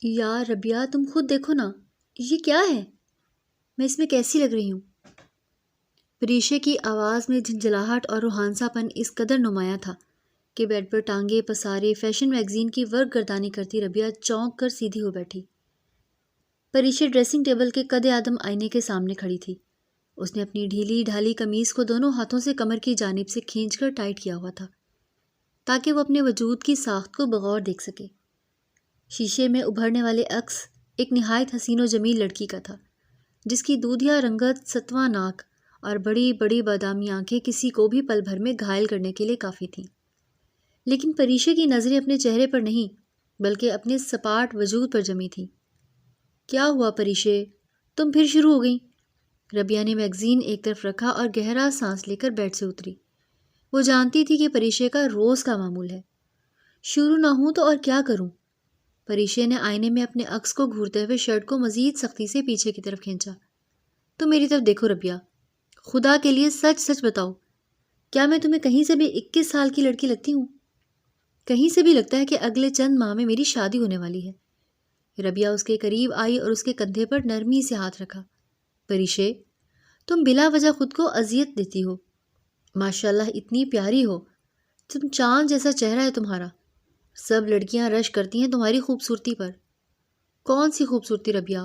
یار ربیہ تم خود دیکھو نا، یہ کیا ہے؟ میں اس میں کیسی لگ رہی ہوں؟ پریشے کی آواز میں جھنجھلاہٹ اور روحانسا پن اس قدر نمایاں تھا کہ بیڈ پر ٹانگے پسارے فیشن میگزین کی ورق گردانی کرتی ربیہ چونک کر سیدھی ہو بیٹھی۔ پریشے ڈریسنگ ٹیبل کے قد آدم آئینے کے سامنے کھڑی تھی۔ اس نے اپنی ڈھیلی ڈھالی قمیض کو دونوں ہاتھوں سے کمر کی جانب سے کھینچ کر ٹائٹ کیا ہوا تھا تاکہ وہ اپنے وجود کی ساخت کو بغور دیکھ سکے۔ شیشے میں ابھرنے والے عکس ایک نہایت حسین و جمیل لڑکی کا تھا، جس کی دودھیا رنگت، ستواں ناک اور بڑی بڑی بادامی آنکھیں کسی کو بھی پل بھر میں گھائل کرنے کے لیے کافی تھیں۔ لیکن پریشے کی نظریں اپنے چہرے پر نہیں بلکہ اپنے سپاٹ وجود پر جمی تھیں۔ کیا ہوا پریشے؟ تم پھر شروع ہو گئیں؟ ربیہ نے میگزین ایک طرف رکھا اور گہرا سانس لے کر بیڈ سے اتری۔ وہ جانتی تھی کہ پریشے کا روز کا معمول ہے۔ شروع نہ ہوں تو اور کیا کروں؟ پریشے نے آئینے میں اپنے عکس کو گھورتے ہوئے شرٹ کو مزید سختی سے پیچھے کی طرف کھینچا۔ تو میری طرف دیکھو ربیہ، خدا کے لیے سچ سچ بتاؤ، کیا میں تمہیں کہیں سے بھی 21 سال کی لڑکی لگتی ہوں؟ کہیں سے بھی لگتا ہے کہ اگلے چند ماہ میں میری شادی ہونے والی ہے؟ ربیہ اس کے قریب آئی اور اس کے کندھے پر نرمی سے ہاتھ رکھا۔ پریشے، تم بلا وجہ خود کو اذیت دیتی ہو۔ ماشاءاللہ اتنی پیاری ہو، تم چاند جیسا چہرہ ہے تمہارا۔ سب لڑکیاں رش کرتی ہیں تمہاری خوبصورتی پر۔ کون سی خوبصورتی ربیہ؟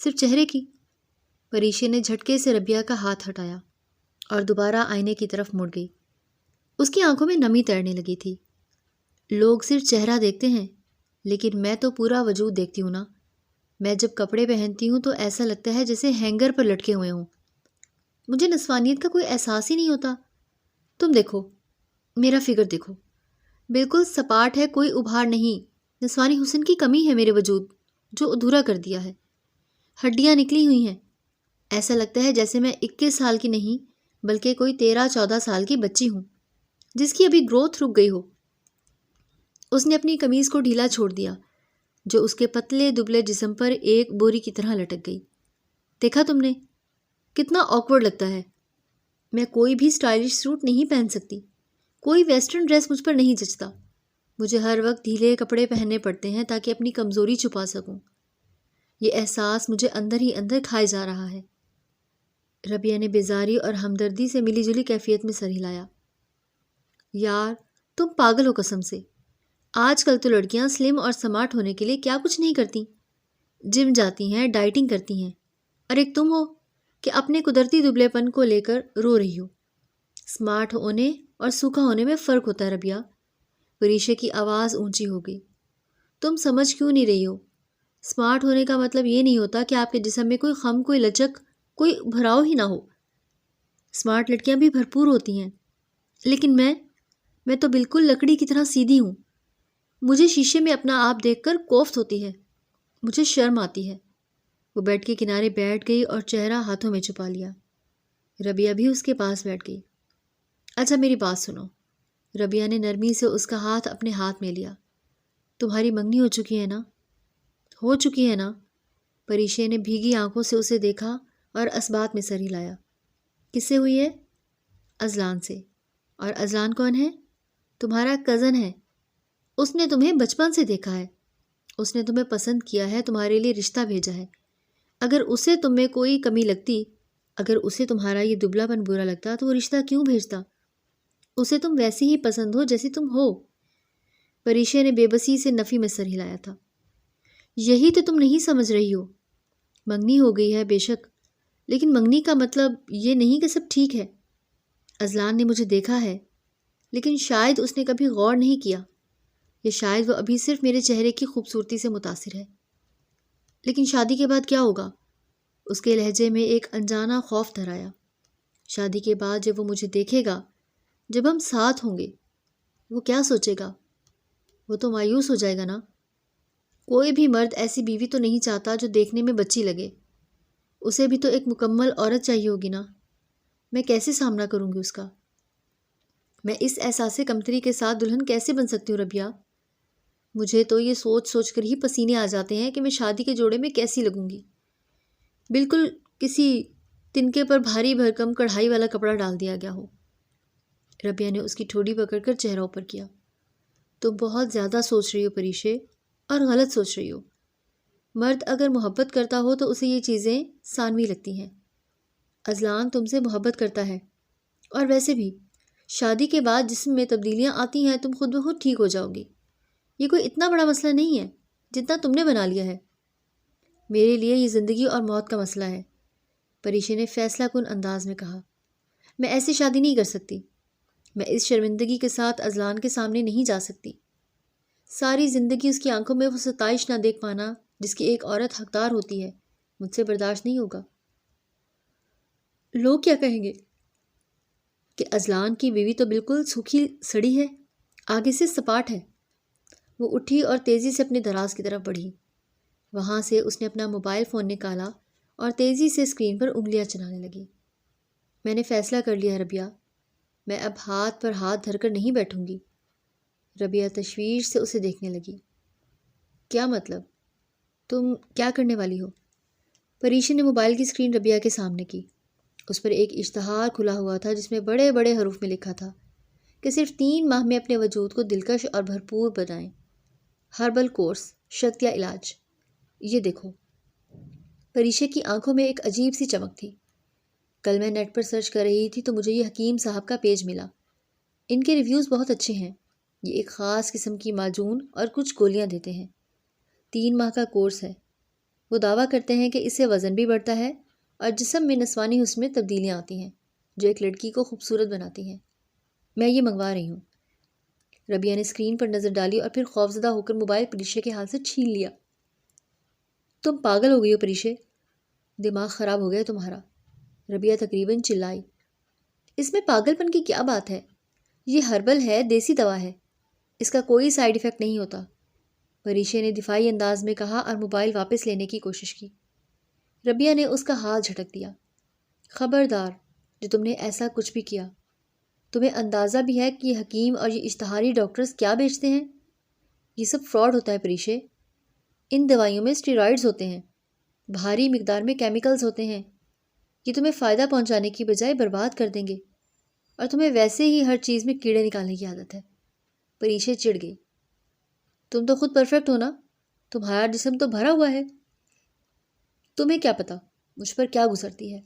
صرف چہرے کی؟ پریشے نے جھٹکے سے ربیہ کا ہاتھ ہٹایا اور دوبارہ آئینے کی طرف مڑ گئی۔ اس کی آنکھوں میں نمی تیرنے لگی تھی۔ لوگ صرف چہرہ دیکھتے ہیں، لیکن میں تو پورا وجود دیکھتی ہوں نا۔ میں جب کپڑے پہنتی ہوں تو ایسا لگتا ہے جیسے ہینگر پر لٹکے ہوئے ہوں۔ مجھے نسوانیت کا کوئی احساس ہی نہیں ہوتا۔ تم دیکھو، میرا فگر دیکھو، بالکل سپاٹ ہے، کوئی ابھار نہیں۔ نسوانی حسن کی کمی ہے میرے وجود جو ادھورا کر دیا ہے۔ ہڈیاں نکلی ہوئی ہیں، ایسا لگتا ہے جیسے میں 21 سال کی نہیں بلکہ کوئی 13-14 سال کی بچی ہوں جس کی ابھی گروتھ رک گئی ہو۔ اس نے اپنی قمیض کو ڈھیلا چھوڑ دیا جو اس کے پتلے دبلے جسم پر ایک بوری کی طرح لٹک گئی۔ دیکھا تم نے؟ کتنا آکورڈ لگتا ہے۔ میں کوئی بھی سٹائلش سوٹ نہیں پہن سکتی، کوئی ویسٹرن ڈریس مجھ پر نہیں جچتا۔ مجھے ہر وقت ڈھیلے کپڑے پہننے پڑتے ہیں تاکہ اپنی کمزوری چھپا سکوں۔ یہ احساس مجھے اندر ہی اندر کھائے جا رہا ہے۔ ربیہ نے بیزاری اور ہمدردی سے ملی جلی کیفیت میں سر ہلایا۔ یار تم پاگل ہو قسم سے۔ آج کل تو لڑکیاں سلم اور سمارٹ ہونے کے لیے کیا کچھ نہیں کرتی، جم جاتی ہیں، ڈائٹنگ کرتی ہیں، اور ایک تم ہو کہ اپنے قدرتی دبلے پن کو لے کر رو رہی ہو۔ سمارٹ ہونے اور سوکھا ہونے میں فرق ہوتا ہے ربیہ۔ پریشے کی آواز اونچی ہو گئی۔ تم سمجھ کیوں نہیں رہی ہو؟ سمارٹ ہونے کا مطلب یہ نہیں ہوتا کہ آپ کے جسم میں کوئی خم، کوئی لچک، کوئی بھراؤ ہی نہ ہو۔ سمارٹ لڑکیاں بھی بھرپور ہوتی ہیں، لیکن میں تو بالکل لکڑی کی طرح سیدھی ہوں۔ مجھے شیشے میں اپنا آپ دیکھ کر کوفت ہوتی ہے، مجھے شرم آتی ہے۔ وہ بیڈ کے کنارے بیٹھ گئی اور چہرہ ہاتھوں میں چھپا لیا۔ ربیہ بھی اس کے پاس بیٹھ گئی۔ اچھا میری بات سنو۔ ربیہ نے نرمی سے اس کا ہاتھ اپنے ہاتھ میں لیا۔ تمہاری منگنی ہو چکی ہے نا؟ ہو چکی ہے نا؟ پریشے نے بھیگی آنکھوں سے اسے دیکھا اور اسبات میں سر ہلایا۔ کس سے ہوئی ہے؟ اذلان سے۔ اور اذلان کون ہے؟ تمہارا کزن ہے۔ اس نے تمہیں بچپن سے دیکھا ہے، اس نے تمہیں پسند کیا ہے، تمہارے لیے رشتہ بھیجا ہے۔ اگر اسے تم میں کوئی کمی لگتی، اگر اسے تمہارا یہ دبلا پن برا لگتا تو وہ رشتہ کیوں بھیجتا؟ اسے تم ویسی ہی پسند ہو جیسی تم ہو۔ پریشے نے بے بسی سے نفی میں سر ہلایا تھا۔ یہی تو تم نہیں سمجھ رہی ہو۔ منگنی ہو گئی ہے بے شک، لیکن منگنی کا مطلب یہ نہیں کہ سب ٹھیک ہے۔ اذلان نے مجھے دیکھا ہے، لیکن شاید اس نے کبھی غور نہیں کیا، یا شاید وہ ابھی صرف میرے چہرے کی خوبصورتی سے متاثر ہے۔ لیکن شادی کے بعد کیا ہوگا؟ اس کے لہجے میں ایک انجانا خوف دھر آیا۔ شادی کے بعد جب وہ مجھے دیکھے گا، جب ہم ساتھ ہوں گے، وہ کیا سوچے گا؟ وہ تو مایوس ہو جائے گا نا۔ کوئی بھی مرد ایسی بیوی تو نہیں چاہتا جو دیکھنے میں بچی لگے۔ اسے بھی تو ایک مکمل عورت چاہیے ہوگی نا۔ میں کیسے سامنا کروں گی اس کا؟ میں اس احساس کمتری کے ساتھ دلہن کیسے بن سکتی ہوں ربیہ؟ مجھے تو یہ سوچ سوچ کر ہی پسینے آ جاتے ہیں کہ میں شادی کے جوڑے میں کیسی لگوں گی۔ بالکل کسی تنکے پر بھاری بھرکم کڑھائی والا کپڑا ڈال دیا گیا ہو۔ ربیہ نے اس کی ٹھوڑی پکڑ کر چہرہ اوپر کیا۔ تم بہت زیادہ سوچ رہی ہو پریشے، اور غلط سوچ رہی ہو۔ مرد اگر محبت کرتا ہو تو اسے یہ چیزیں ثانوی لگتی ہیں۔ اذلان تم سے محبت کرتا ہے، اور ویسے بھی شادی کے بعد جسم میں تبدیلیاں آتی ہیں، تم خود بخود ٹھیک ہو جاؤ گی۔ یہ کوئی اتنا بڑا مسئلہ نہیں ہے جتنا تم نے بنا لیا ہے۔ میرے لیے یہ زندگی اور موت کا مسئلہ ہے، پریشے نے فیصلہ کن انداز میں کہا۔ میں ایسی شادی نہیں کر سکتی۔ میں اس شرمندگی کے ساتھ اذلان کے سامنے نہیں جا سکتی۔ ساری زندگی اس کی آنکھوں میں وہ ستائش نہ دیکھ پانا جس کی ایک عورت حقدار ہوتی ہے، مجھ سے برداشت نہیں ہوگا۔ لوگ کیا کہیں گے کہ اذلان کی بیوی تو بالکل سوکھی سڑی ہے، آگے سے سپاٹ ہے۔ وہ اٹھی اور تیزی سے اپنے دراز کی طرف بڑھی۔ وہاں سے اس نے اپنا موبائل فون نکالا اور تیزی سے اسکرین پر انگلیاں چلانے لگی۔ میں نے فیصلہ کر لیا ہے ربیہ، میں اب ہاتھ پر ہاتھ دھر کر نہیں بیٹھوں گی۔ ربیہ تشویش سے اسے دیکھنے لگی۔ کیا مطلب؟ تم کیا کرنے والی ہو؟ پریشا نے موبائل کی اسکرین ربیہ کے سامنے کی۔ اس پر ایک اشتہار کھلا ہوا تھا جس میں بڑے بڑے حروف میں لکھا تھا کہ صرف 3 ماہ میں اپنے وجود کو دلکش اور بھرپور بنائیں، ہربل کورس، شتیا علاج۔ یہ دیکھو۔ پریشا کی آنکھوں میں ایک عجیب سی چمک تھی۔ کل میں نیٹ پر سرچ کر رہی تھی تو مجھے یہ حکیم صاحب کا پیج ملا۔ ان کے ریویوز بہت اچھے ہیں۔ یہ ایک خاص قسم کی معجون اور کچھ گولیاں دیتے ہیں۔ 3 ماہ کا کورس ہے۔ وہ دعویٰ کرتے ہیں کہ اس سے وزن بھی بڑھتا ہے اور جسم میں نسوانی حسن میں تبدیلیاں آتی ہیں جو ایک لڑکی کو خوبصورت بناتی ہیں۔ میں یہ منگوا رہی ہوں۔ ربیہ نے اسکرین پر نظر ڈالی اور پھر خوفزدہ ہو کر موبائل پریشا کے ہاتھ سے چھین لیا۔ تم پاگل ہو گئی ہو پریشا، دماغ خراب ہو گیا تمہارا، ربیہ تقریباً چلائی۔ اس میں پاگل پن کی کیا بات ہے؟ یہ ہربل ہے، دیسی دوا ہے، اس کا کوئی سائیڈ ایفیکٹ نہیں ہوتا، پریشا نے دفاعی انداز میں کہا اور موبائل واپس لینے کی کوشش کی۔ ربیہ نے اس کا ہاتھ جھٹک دیا۔ خبردار جو تم نے ایسا کچھ بھی کیا۔ تمہیں اندازہ بھی ہے کہ یہ حکیم اور یہ اشتہاری ڈاکٹرز کیا بیچتے ہیں؟ یہ سب فراڈ ہوتا ہے پریشا۔ ان دوائیوں میں اسٹیرائڈز ہوتے ہیں، بھاری مقدار میں کیمیکلز ہوتے ہیں۔ یہ تمہیں فائدہ پہنچانے کی بجائے برباد کر دیں گے، اور تمہیں ویسے ہی ہر چیز میں کیڑے نکالنے کی عادت ہے۔ پریشا چڑ گئی۔ تم تو خود پرفیکٹ ہو نا، تمہارا جسم تو بھرا ہوا ہے۔ تمہیں کیا پتا مجھ پر کیا گزرتی ہے؟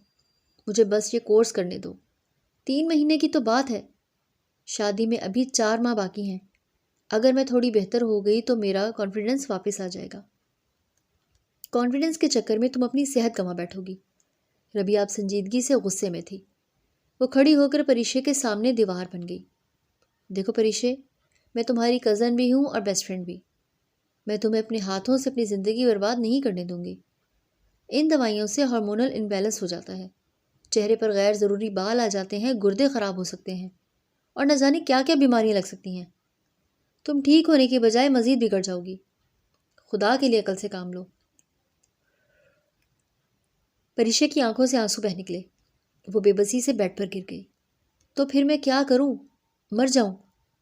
مجھے بس یہ کورس کرنے دو۔ 3 مہینے کی تو بات ہے، شادی میں ابھی 4 ماہ باقی ہیں۔ اگر میں تھوڑی بہتر ہو گئی تو میرا کانفیڈنس واپس آ جائے گا۔ کانفیڈنس کے چکر میں تم اپنی صحت گنوا بیٹھو گی۔ ربیہ اب سنجیدگی سے غصے میں تھی۔ وہ کھڑی ہو کر پریشا کے سامنے دیوار بن گئی۔ دیکھو پریشا، میں تمہاری کزن بھی ہوں اور بیسٹ فرینڈ بھی۔ میں تمہیں اپنے ہاتھوں سے اپنی زندگی برباد نہیں کرنے دوں گی۔ ان دوائیوں سے ہارمونل امبیلنس ہو جاتا ہے، چہرے پر غیر ضروری بال آ جاتے ہیں، گردے خراب ہو سکتے ہیں، اور نہ جانے کیا کیا بیماریاں لگ سکتی ہیں۔ تم ٹھیک ہونے کے بجائے مزید بگڑ جاؤ گی۔ خدا کے لیے عقل سے کام لو۔ پریشا کی آنکھوں سے آنسو بہہ نکلے۔ وہ بے بسی سے بیڈ پر گر گئی۔ تو پھر میں کیا کروں؟ مر جاؤں؟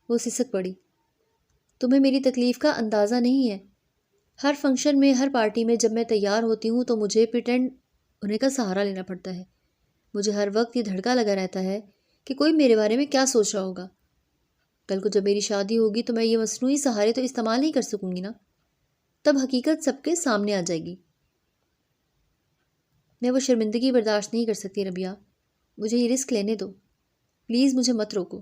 وہ سسک پڑی۔ تمہیں میری تکلیف کا اندازہ نہیں ہے۔ ہر فنکشن میں، ہر پارٹی میں جب میں تیار ہوتی ہوں تو مجھے پریٹینڈ ہونے کا سہارا لینا پڑتا ہے۔ مجھے ہر وقت یہ دھڑکا لگا رہتا ہے کہ کوئی میرے بارے میں کیا سوچ رہا ہوگا۔ کل کو جب میری شادی ہوگی تو میں یہ مصنوعی سہارے تو استعمال نہیں کر سکوں گی نا، تب حقیقت سب کے سامنے آ جائے گی۔ میں وہ شرمندگی برداشت نہیں کر سکتی ربیہ، مجھے یہ رسک لینے دو، پلیز مجھے مت روکو۔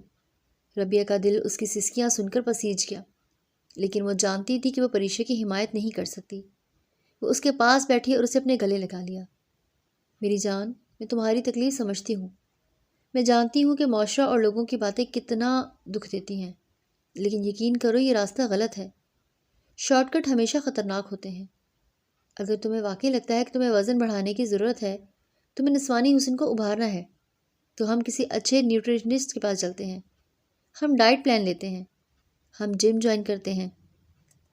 ربیہ کا دل اس کی سسکیاں سن کر پسیج گیا، لیکن وہ جانتی تھی کہ وہ پریشا کی حمایت نہیں کر سکتی۔ وہ اس کے پاس بیٹھی اور اسے اپنے گلے لگا لیا۔ میری جان، میں تمہاری تکلیف سمجھتی ہوں۔ میں جانتی ہوں کہ معاشرہ اور لوگوں کی باتیں کتنا دکھ دیتی ہیں، لیکن یقین کرو یہ راستہ غلط ہے۔ شارٹ کٹ ہمیشہ خطرناک ہوتے ہیں۔ اگر تمہیں واقعی لگتا ہے کہ تمہیں وزن بڑھانے کی ضرورت ہے، تمہیں نسوانی حسن کو ابھارنا ہے، تو ہم کسی اچھے نیوٹریشنسٹ کے پاس چلتے ہیں، ہم ڈائٹ پلان لیتے ہیں، ہم جم جوائن کرتے ہیں،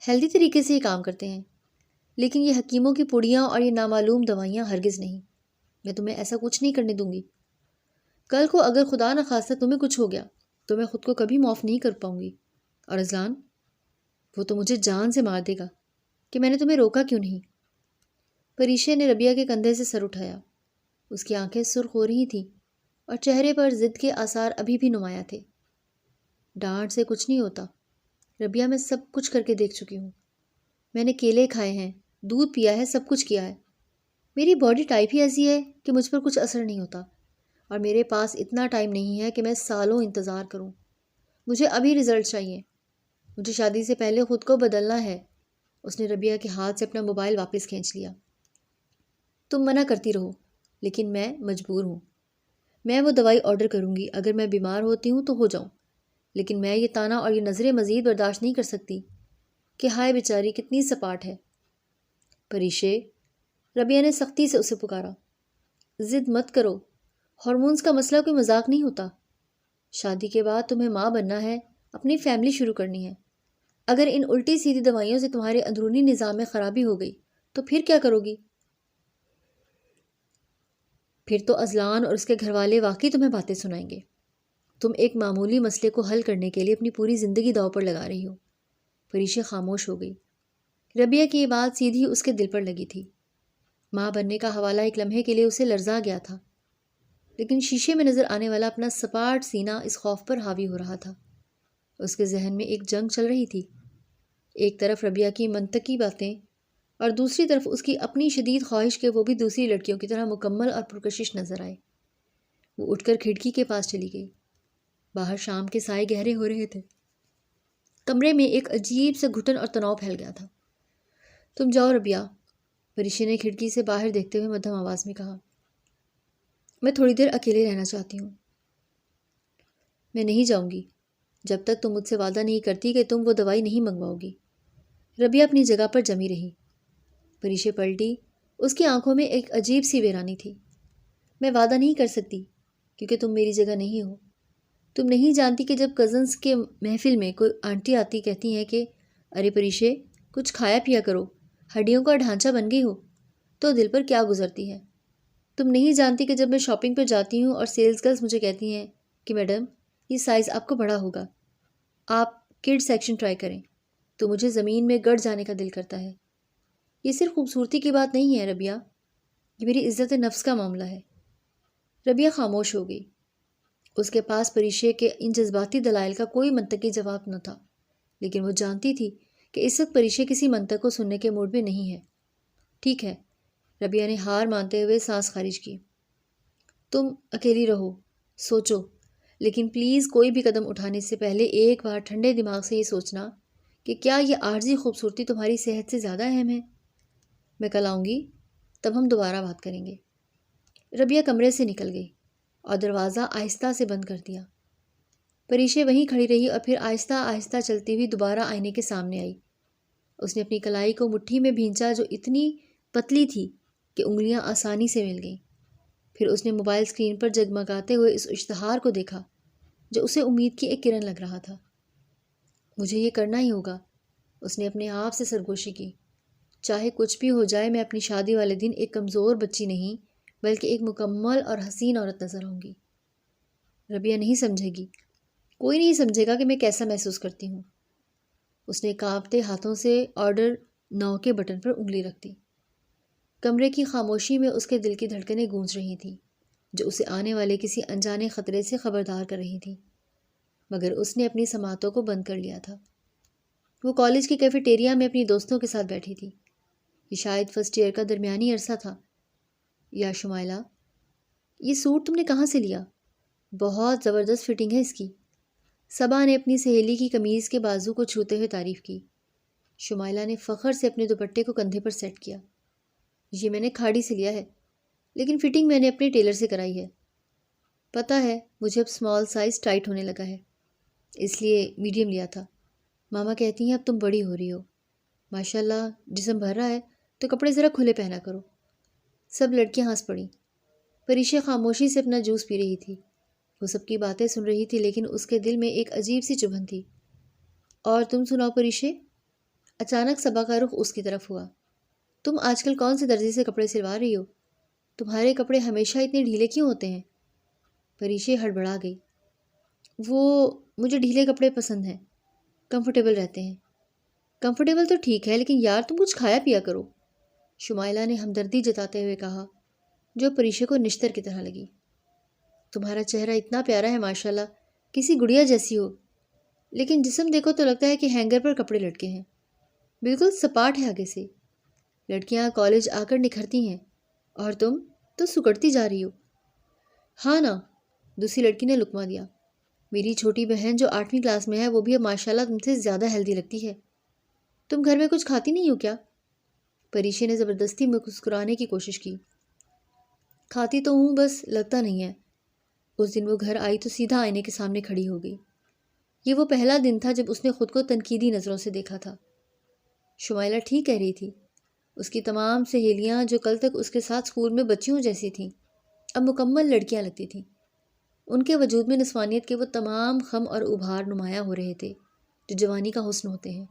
ہیلدی طریقے سے یہ کام کرتے ہیں۔ لیکن یہ حکیموں کی پڑیاں اور یہ نامعلوم دوائیاں ہرگز نہیں۔ میں تمہیں ایسا کچھ نہیں کرنے دوں گی۔ کل کو اگر خدا نخواستہ تمہیں کچھ ہو گیا تو میں خود کو کبھی معاف نہیں کر پاؤں گی۔ اور اذلان، وہ تو مجھے جان سے مار دے گا کہ میں نے تمہیں روکا کیوں نہیں۔ پریشا نے ربیہ کے کندھے سے سر اٹھایا۔ اس کی آنکھیں سرخ ہو رہی تھیں اور چہرے پر ضد کے آثار ابھی بھی نمایاں تھے۔ ڈانٹ سے کچھ نہیں ہوتا ربیہ، میں سب کچھ کر کے دیکھ چکی ہوں۔ میں نے کیلے کھائے ہیں، دودھ پیا ہے، سب کچھ کیا ہے۔ میری باڈی ٹائپ ہی ایسی ہے کہ مجھ پر کچھ اثر نہیں ہوتا، اور میرے پاس اتنا ٹائم نہیں ہے کہ میں سالوں انتظار کروں۔ مجھے ابھی رزلٹ چاہیے۔ مجھے شادی سے پہلے خود کو بدلنا ہے۔ اس نے ربیہ کے ہاتھ سے اپنا موبائل واپس کھینچ لیا۔ تم منع کرتی رہو، لیکن میں مجبور ہوں۔ میں وہ دوائی آرڈر کروں گی، اگر میں بیمار ہوتی ہوں تو ہو جاؤں، لیکن میں یہ طعنہ اور یہ نظریں مزید برداشت نہیں کر سکتی کہ ہائے بیچاری کتنی سپاٹ ہے۔ پریشے، ربیہ نے سختی سے اسے پکارا، ضد مت کرو، ہارمونز کا مسئلہ کوئی مذاق نہیں ہوتا۔ شادی کے بعد تمہیں ماں بننا ہے، اپنی فیملی شروع کرنی ہے۔ اگر ان الٹی سیدھی دوائیوں سے تمہارے اندرونی نظام میں خرابی ہو گئی تو پھر کیا کرو گی؟ پھر تو اذلان اور اس کے گھر والے واقعی تمہیں باتیں سنائیں گے۔ تم ایک معمولی مسئلے کو حل کرنے کے لیے اپنی پوری زندگی داؤ پر لگا رہی ہو۔ پریشے خاموش ہو گئی۔ ربیہ کی یہ بات سیدھی اس کے دل پر لگی تھی۔ ماں بننے کا حوالہ ایک لمحے کے لیے اسے لرزا گیا تھا، لیکن شیشے میں نظر آنے والا اپنا سپاٹ سینہ اس خوف پر حاوی ہو رہا تھا۔ اس کے ذہن میں ایک جنگ چل رہی تھی، ایک طرف ربیہ کی منطقی باتیں اور دوسری طرف اس کی اپنی شدید خواہش کہ وہ بھی دوسری لڑکیوں کی طرح مکمل اور پرکشش نظر آئے۔ وہ اٹھ کر کھڑکی کے پاس چلی گئی۔ باہر شام کے سائے گہرے ہو رہے تھے۔ کمرے میں ایک عجیب سے گھٹن اور تناؤ پھیل گیا تھا۔ تم جاؤ ربیہ، پریشے نے کھڑکی سے باہر دیکھتے ہوئے مدھم آواز میں کہا۔ میں تھوڑی دیر اکیلے رہنا چاہتی ہوں۔ میں نہیں جاؤں گی جب تک تم مجھ سے وعدہ نہیں کرتی کہ تم وہ دوائی نہیں منگواؤ گی۔ ربیہ اپنی جگہ پر جمی رہی۔ پریشے پلٹی، اس کی آنکھوں میں ایک عجیب سی ویرانی تھی۔ میں وعدہ نہیں کر سکتی کیونکہ تم میری جگہ نہیں ہو۔ تم نہیں جانتی کہ جب کزنس کے محفل میں کوئی آنٹی آتی کہتی ہیں کہ ارے پریشے کچھ کھایا پیا کرو، ہڈیوں کا ڈھانچہ بن گئی ہو، تو دل پر کیا گزرتی ہے۔ تم نہیں جانتی کہ جب میں شاپنگ پر جاتی ہوں اور سیلز گرلز مجھے کہتی ہیں کہ میڈم یہ سائز آپ کو بڑا ہوگا، آپ کڈ سیکشن ٹرائی کریں، تو مجھے زمین میں گڑ جانے کا دل کرتا ہے۔ یہ صرف خوبصورتی کی بات نہیں ہے ربیہ، یہ میری عزت نفس کا معاملہ ہے۔ ربیہ خاموش ہو گئی۔ اس کے پاس پریشے کے ان جذباتی دلائل کا کوئی منطقی جواب نہ تھا، لیکن وہ جانتی تھی کہ اس وقت پریشے کسی منطق کو سننے کے موڈ میں نہیں ہے۔ ٹھیک ہے، ربیہ نے ہار مانتے ہوئے سانس خارج کی۔ تم اکیلی رہو، سوچو، لیکن پلیز کوئی بھی قدم اٹھانے سے پہلے ایک بار ٹھنڈے دماغ سے یہ سوچنا کہ کیا یہ عارضی خوبصورتی تمہاری صحت سے زیادہ اہم ہے۔ میں کل آؤں گی، تب ہم دوبارہ بات کریں گے۔ ربیہ کمرے سے نکل گئی اور دروازہ آہستہ سے بند کر دیا۔ پریشے وہیں کھڑی رہی اور پھر آہستہ آہستہ چلتی ہوئی دوبارہ آئینے کے سامنے آئی۔ اس نے اپنی کلائی کو مٹھی میں بھینچا جو اتنی پتلی تھی کہ انگلیاں آسانی سے مل گئیں۔ پھر اس نے موبائل اسکرین پر جگمگاتے ہوئے اس اشتہار کو دیکھا جو اسے امید کی ایک کرن لگ رہا تھا۔ مجھے یہ کرنا ہی ہوگا، اس نے اپنے آپ سے سرگوشی کی۔ چاہے کچھ بھی ہو جائے، میں اپنی شادی والے دن ایک کمزور بچی نہیں بلکہ ایک مکمل اور حسین عورت نظر آؤں گی۔ ربیہ نہیں سمجھے گی، کوئی نہیں سمجھے گا کہ میں کیسا محسوس کرتی ہوں۔ اس نے کانپتے ہاتھوں سے آرڈر 9 کے بٹن پر انگلی رکھ دی۔ کمرے کی خاموشی میں اس کے دل کی دھڑکنیں گونج رہی تھیں جو اسے آنے والے کسی انجانے خطرے سے خبردار کر رہی تھیں، مگر اس نے اپنی سماعتوں کو بند کر لیا تھا۔ وہ کالج کی کیفیٹیریا میں اپنی دوستوں کے ساتھ بیٹھی تھی۔ یہ شاید فرسٹ ایئر کا درمیانی عرصہ تھا۔ یا شمائلہ، یہ سوٹ تم نے کہاں سے لیا؟ بہت زبردست فٹنگ ہے اس کی۔ صبا نے اپنی سہیلی کی قمیض کے بازو کو چھوتے ہوئے تعریف کی۔ شمائلہ نے فخر سے اپنے دوپٹے کو کندھے پر سیٹ کیا۔ یہ میں نے کھاڑی سے لیا ہے، لیکن فٹنگ میں نے اپنے ٹیلر سے کرائی ہے۔ پتہ ہے مجھے اب اسمال سائز ٹائٹ ہونے لگا ہے، اس لیے میڈیم لیا تھا۔ ماما کہتی ہیں اب تم بڑی ہو رہی ہو، ماشاءاللہ جسم بھر رہا ہے تو کپڑے ذرا کھلے پہنا کرو۔ سب لڑکیاں ہنس پڑیں۔ پریشا خاموشی سے اپنا جوس پی رہی تھی۔ وہ سب کی باتیں سن رہی تھی، لیکن اس کے دل میں ایک عجیب سی چبھن تھی۔ اور تم سناؤ پریشے؟ اچانک صبا کا رخ اس کی طرف ہوا۔ تم آج کل کون سے درزی سے کپڑے سلوا رہی ہو؟ تمہارے کپڑے ہمیشہ اتنے ڈھیلے کیوں ہوتے ہیں؟ پریشے ہڑبڑا گئی۔ مجھے ڈھیلے کپڑے پسند ہیں، کمفرٹیبل رہتے ہیں۔ کمفرٹیبل تو ٹھیک ہے، لیکن یار تم کچھ کھایا پیا کرو، شمائلہ نے ہمدردی جتاتے ہوئے کہا، جو پریشے کو نشتر کی طرح لگی۔ تمہارا چہرہ اتنا پیارا ہے ماشاءاللہ، کسی گڑیا جیسی ہو، لیکن جسم دیکھو تو لگتا ہے کہ ہینگر پر کپڑے لٹکے ہیں، بالکل سپاٹ ہے آگے سے۔ لڑکیاں کالج آ کر نکھرتی ہیں اور تم تو سکڑتی جا رہی ہو۔ ہاں نا، دوسری لڑکی نے لقمہ دیا۔ میری چھوٹی بہن جو 8ویں کلاس میں ہے وہ بھی اب ماشاءاللہ تم سے زیادہ ہیلدی لگتی ہے۔ تم گھر میں کچھ کھاتی نہیں ہو کیا؟ پریشے نے زبردستی مسکرانے کی کوشش کی۔ کھاتی تو ہوں، بس لگتا نہیں ہے۔ اس دن وہ گھر آئی تو سیدھا آئینے کے سامنے کھڑی ہو گئی۔ یہ وہ پہلا دن تھا جب اس نے خود کو تنقیدی نظروں سے دیکھا تھا۔ شمائلہ ٹھیک کہہ رہی تھی۔ اس کی تمام سہیلیاں جو کل تک اس کے ساتھ اسکول میں بچیوں جیسی تھیں اب مکمل لڑکیاں لگتی تھیں۔ ان کے وجود میں نسوانیت کے وہ تمام خم اور ابھار نمایاں ہو رہے تھے جو جوانی کا حسن ہوتے ہیں،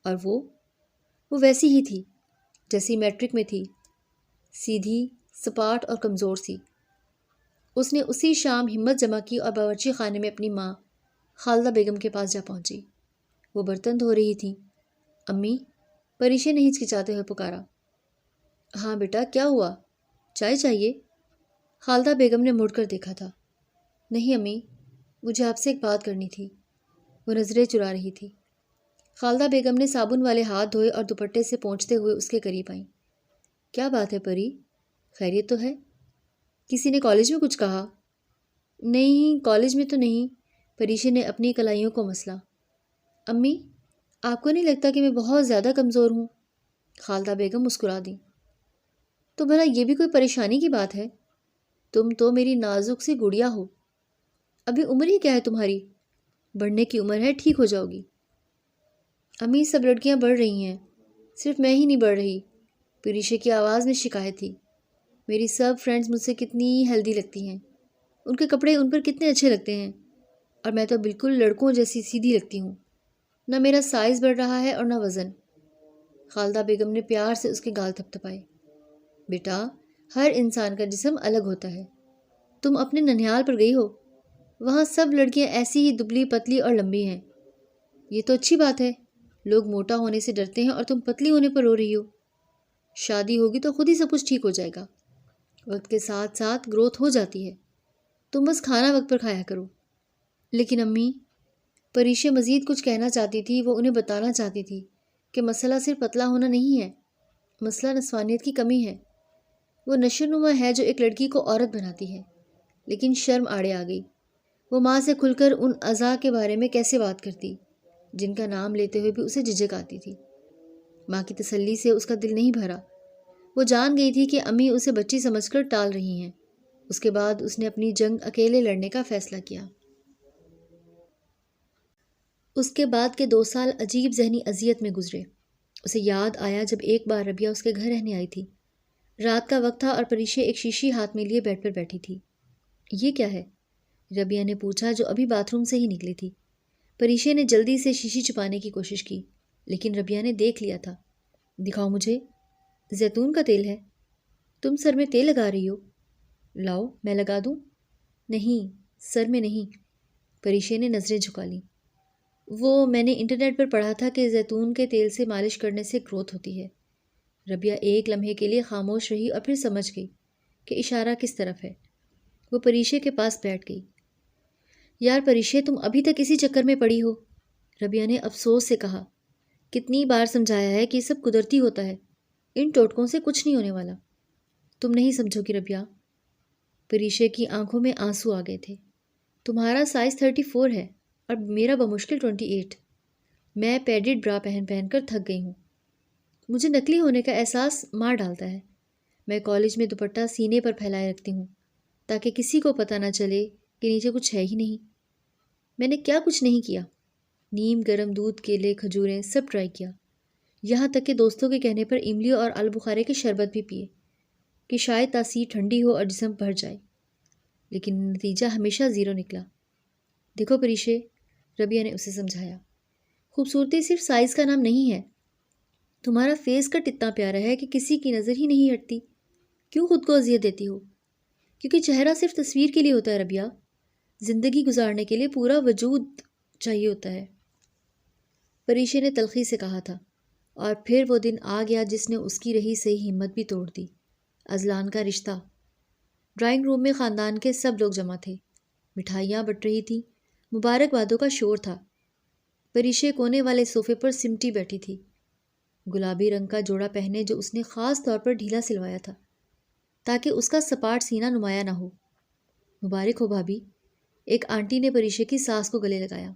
اور وہ ویسی ہی تھی جیسی میٹرک میں تھی، سیدھی، سپاٹ اور کمزور سی۔ اس نے اسی شام ہمت جمع کی اور باورچی خانے میں اپنی ماں خالدہ بیگم کے پاس جا پہنچی۔ وہ برتن دھو رہی تھیں۔ امی، پریشے نے ہچکچاتے ہوئے پکارا۔ ہاں بیٹا، کیا ہوا؟ چائے چاہیے؟ خالدہ بیگم نے مڑ کر دیکھا تھا۔ نہیں امی، مجھے آپ سے ایک بات کرنی تھی۔ وہ نظریں چرا رہی تھی۔ خالدہ بیگم نے صابن والے ہاتھ دھوئے اور دوپٹے سے پونچھتے ہوئے اس کے قریب آئیں۔ کیا بات ہے پری؟ خیریت تو ہے؟ کسی نے کالج میں کچھ کہا؟ نہیں، کالج میں تو نہیں، پریشے نے اپنی کلائیوں کو مسلا۔ امی، آپ کو نہیں لگتا کہ میں بہت زیادہ کمزور ہوں؟ خالدہ بیگم مسکرا دیں۔ تو بھلا یہ بھی کوئی پریشانی کی بات ہے؟ تم تو میری نازک سی گڑیا ہو۔ ابھی عمر ہی کیا ہے تمہاری؟ بڑھنے کی عمر ہے، ٹھیک ہو جاؤ گی۔ امی، سب لڑکیاں بڑھ رہی ہیں، صرف میں ہی نہیں بڑھ رہی۔ پریشے کی آواز میں شکایت تھی۔ میری سب فرینڈز مجھ سے کتنی ہیلدی لگتی ہیں، ان کے کپڑے ان پر کتنے اچھے لگتے ہیں، اور میں تو بالکل لڑکوں جیسی سیدھی لگتی ہوں۔ نہ میرا سائز بڑھ رہا ہے اور نہ وزن۔ خالدہ بیگم نے پیار سے اس کے گال تھپتھپائے۔ بیٹا، ہر انسان کا جسم الگ ہوتا ہے۔ تم اپنے ننھیال پر گئی ہو، وہاں سب لڑکیاں ایسی ہی دبلی پتلی اور لمبی ہیں۔ یہ تو اچھی بات ہے، لوگ موٹا ہونے سے ڈرتے ہیں اور تم پتلی ہونے پر رو رہی ہو۔ شادی ہوگی تو خود ہی سب کچھ ٹھیک ہو جائے گا، وقت کے ساتھ ساتھ گروتھ ہو جاتی ہے، تم بس کھانا وقت پر کھایا کرو۔ لیکن امی، پریشے مزید کچھ کہنا چاہتی تھی۔ وہ انہیں بتانا چاہتی تھی کہ مسئلہ صرف پتلا ہونا نہیں ہے، مسئلہ نسوانیت کی کمی ہے۔ وہ نشو نما ہے جو ایک لڑکی کو عورت بناتی ہے، لیکن شرم آڑے آ گئی۔ وہ ماں سے کھل کر ان اعضاء کے بارے میں کیسے بات کرتی جن کا نام لیتے ہوئے بھی اسے جھجک آتی تھی؟ ماں کی تسلی سے اس کا دل نہیں بھرا۔ وہ جان گئی تھی کہ امی اسے بچی سمجھ کر ٹال رہی ہیں۔ اس کے بعد اس نے اپنی جنگ اکیلے لڑنے کا فیصلہ کیا۔ اس کے بعد کے 2 سال عجیب ذہنی اذیت میں گزرے۔ اسے یاد آیا جب ایک بار ربیہ اس کے گھر رہنے آئی تھی۔ رات کا وقت تھا اور پریشے ایک شیشی ہاتھ میں لیے بیڈ پر بیٹھی تھی۔ یہ کیا ہے؟ ربیہ نے پوچھا، جو ابھی باتھ روم سے ہی نکلی تھی۔ پریشے نے جلدی سے شیشی چھپانے کی کوشش کی، لیکن ربیہ نے دیکھ لیا تھا۔ دکھاؤ مجھے۔ زیتون کا تیل ہے۔ تم سر میں تیل لگا رہی ہو؟ لاؤ، میں لگا دوں؟ نہیں، سر میں نہیں۔ پریشے نے نظریں جھکا لیں۔ وہ میں نے انٹرنیٹ پر پڑھا تھا کہ زیتون کے تیل سے مالش کرنے سے گروتھ ہوتی ہے۔ ربیہ ایک لمحے کے لیے خاموش رہی اور پھر سمجھ گئی کہ اشارہ کس طرف ہے۔ وہ پریشے کے پاس بیٹھ گئی۔ یار پریشے، تم ابھی تک اسی چکر میں پڑی ہو، ربیہ نے افسوس سے کہا۔ کتنی بار سمجھایا ہے کہ یہ سب قدرتی ہوتا ہے، ان ٹوٹکوں سے کچھ نہیں ہونے والا۔ تم نہیں سمجھو گی ربیہ۔ پریشے کی آنکھوں میں آنسو آ گئے تھے۔ تمہارا سائز 34 ہے اور میرا بمشکل 28۔ میں پیڈڈ برا پہن پہن کر تھک گئی ہوں۔ مجھے نکلی ہونے کا احساس مار ڈالتا ہے۔ میں کالج میں دوپٹہ سینے پر پھیلائے رکھتی ہوں تاکہ کسی کو پتہ نہ چلے کہ نیچے کچھ ہے ہی نہیں۔ میں نے کیا کچھ نہیں کیا، نیم گرم دودھ، کیلے، کھجوریں سب ٹرائی کیا، یہاں تک کہ دوستوں کے کہنے پر املی اور آلو بخارے کے شربت بھی پیے کہ شاید تاثیر ٹھنڈی ہو اور جسم بھر جائے، لیکن نتیجہ ہمیشہ 0 نکلا۔ دیکھو پریشے، ربیہ نے اسے سمجھایا، خوبصورتی صرف سائز کا نام نہیں ہے۔ تمہارا فیس کٹ اتنا پیارا ہے کہ کسی کی نظر ہی نہیں ہٹتی۔ کیوں خود کو اذیت دیتی ہو؟ کیونکہ چہرہ صرف تصویر کے لیے ہوتا ہے ربیہ، زندگی گزارنے کے لیے پورا وجود چاہیے ہوتا ہے۔ پریشے نے تلخی سے کہا تھا، اور پھر وہ دن آ گیا جس نے اس کی رہی سہی ہمت بھی توڑ دی۔ ازلان کا رشتہ۔ ڈرائنگ روم میں خاندان کے سب لوگ جمع تھے، مٹھائیاں بٹ رہی تھیں، مبارک بادوں کا شور تھا۔ پریشے کونے والے صوفے پر سمٹی بیٹھی تھی۔ گلابی رنگ کا جوڑا پہنے جو اس نے خاص طور پر ڈھیلا سلوایا تھا تاکہ اس کا سپاٹ سینہ نمایاں نہ ہو۔ مبارک ہو بھابھی، ایک آنٹی نے پریشے کی ساس کو گلے لگایا۔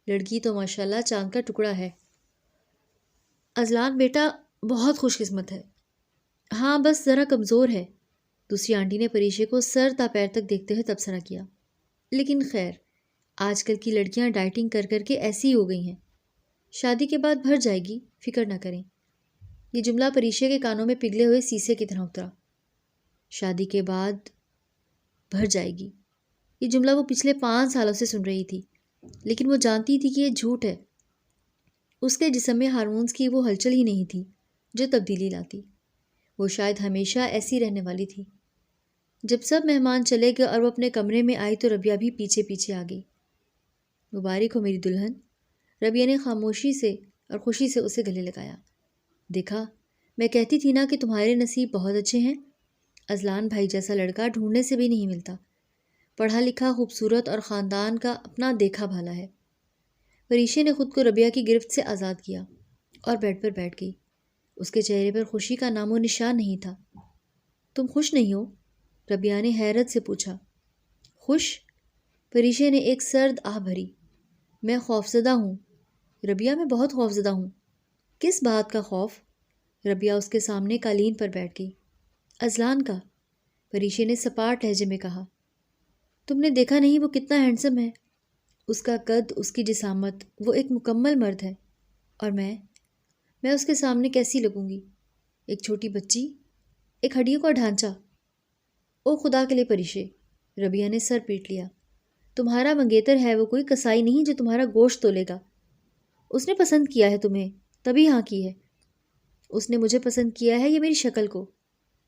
لڑکی تو ماشاءاللہ چاند کا ٹکڑا ہے۔ ازلان بیٹا بہت خوش قسمت ہے۔ ہاں بس ذرا کمزور ہے، دوسری آنٹی نے پریشے کو سر تا پیر تک دیکھتے ہوئے تبصرہ کیا۔ لیکن خیر، آج کل کی لڑکیاں ڈائٹنگ کر کر کے ایسی ہی ہو گئی ہیں، شادی کے بعد بھر جائے گی، فکر نہ کریں۔ یہ جملہ پریشے کے کانوں میں پگھلے ہوئے سیسے کی طرح اترا۔ شادی کے بعد بھر جائے گی، یہ جملہ وہ پچھلے 5 سالوں سے سن رہی تھی، لیکن وہ جانتی تھی کہ یہ جھوٹ ہے۔ اس کے جسم میں ہارمونز کی وہ ہلچل ہی نہیں تھی جو تبدیلی لاتی، وہ شاید ہمیشہ ایسی رہنے والی تھی۔ جب سب مہمان چلے گئے اور وہ اپنے کمرے میں آئی تو ربیہ بھی پیچھے پیچھے آ گئی۔ مبارک ہو میری دلہن، ربیہ نے خاموشی سے اور خوشی سے اسے گلے لگایا۔ دیکھا، میں کہتی تھی نا کہ تمہارے نصیب بہت اچھے ہیں۔ ازلان بھائی جیسا لڑکا ڈھونڈنے سے بھی نہیں ملتا، پڑھا لکھا، خوبصورت اور خاندان کا اپنا دیکھا بھالا ہے۔ پریشے نے خود کو ربیہ کی گرفت سے آزاد کیا اور بیڈ پر بیٹھ گئی۔ اس کے چہرے پر خوشی کا نام و نشان نہیں تھا۔ تم خوش نہیں ہو؟ ربیہ نے حیرت سے پوچھا۔ خوش؟ پریشے نے ایک سرد آہ بھری۔ میں خوفزدہ ہوں ربیہ، میں بہت خوفزدہ ہوں۔ کس بات کا خوف؟ ربیہ اس کے سامنے قالین پر بیٹھ گئی۔ ازلان کا، پریشے نے سپاٹ لہجے میں کہا۔ تم نے دیکھا نہیں وہ کتنا ہینڈسم ہے؟ اس کا قد، اس کی جسامت، وہ ایک مکمل مرد ہے۔ اور میں اس کے سامنے کیسی لگوں گی؟ ایک چھوٹی بچی، ایک ہڈیوں کا ڈھانچہ۔ او خدا کے لیے پریشے، ربیہ نے سر پیٹ لیا۔ تمہارا منگیتر ہے وہ کوئی کسائی نہیں جو تمہارا گوشت تولے گا۔ اس نے پسند کیا ہے تمہیں، تبھی ہاں کی ہے۔ اس نے مجھے پسند کیا ہے یا میری شکل کو؟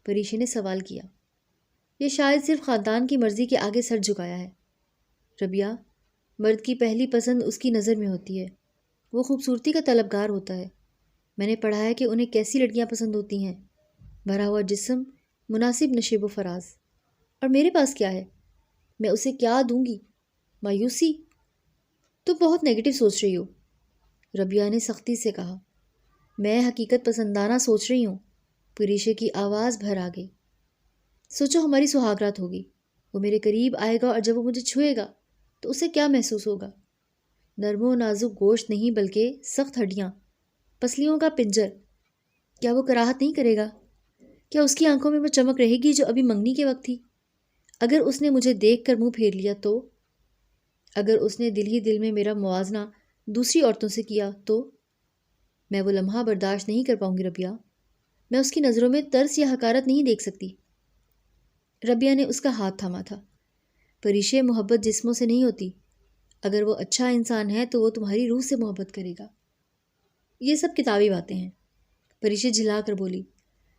پریشے نے سوال کیا۔ یہ شاید صرف خاندان کی مرضی کے آگے سر جھکایا ہے۔ ربیہ، مرد کی پہلی پسند اس کی نظر میں ہوتی ہے، وہ خوبصورتی کا طلبگار ہوتا ہے۔ میں نے پڑھا ہے کہ انہیں کیسی لڑکیاں پسند ہوتی ہیں، بھرا ہوا جسم، مناسب نشیب و فراز۔ اور میرے پاس کیا ہے؟ میں اسے کیا دوں گی؟ مایوسی؟ تم بہت نیگیٹو سوچ رہی ہو، ربیہ نے سختی سے کہا۔ میں حقیقت پسندانہ سوچ رہی ہوں، پریشے کی آواز بھر آ گئی۔ سوچو ہماری سہاگ رات ہوگی، وہ میرے قریب آئے گا اور جب وہ مجھے چھوئے گا تو اسے کیا محسوس ہوگا؟ نرم و نازک گوشت نہیں بلکہ سخت ہڈیاں، پسلیوں کا پنجر۔ کیا وہ کراہت نہیں کرے گا؟ کیا اس کی آنکھوں میں وہ چمک رہے گی جو ابھی منگنی کے وقت تھی؟ اگر اس نے مجھے دیکھ کر منہ پھیر لیا تو؟ اگر اس نے دل ہی دل میں میرا موازنہ دوسری عورتوں سے کیا تو؟ میں وہ لمحہ برداشت نہیں کر پاؤں گی ربیہ، میں اس کی نظروں میں ترس یا حقارت نہیں دیکھ سکتی۔ ربیہ نے اس کا ہاتھ تھاما تھا۔ پریشے، محبت جسموں سے نہیں ہوتی، اگر وہ اچھا انسان ہے تو وہ تمہاری روح سے محبت کرے گا۔ یہ سب کتابی باتیں ہیں، پریشے جھلا کر بولی۔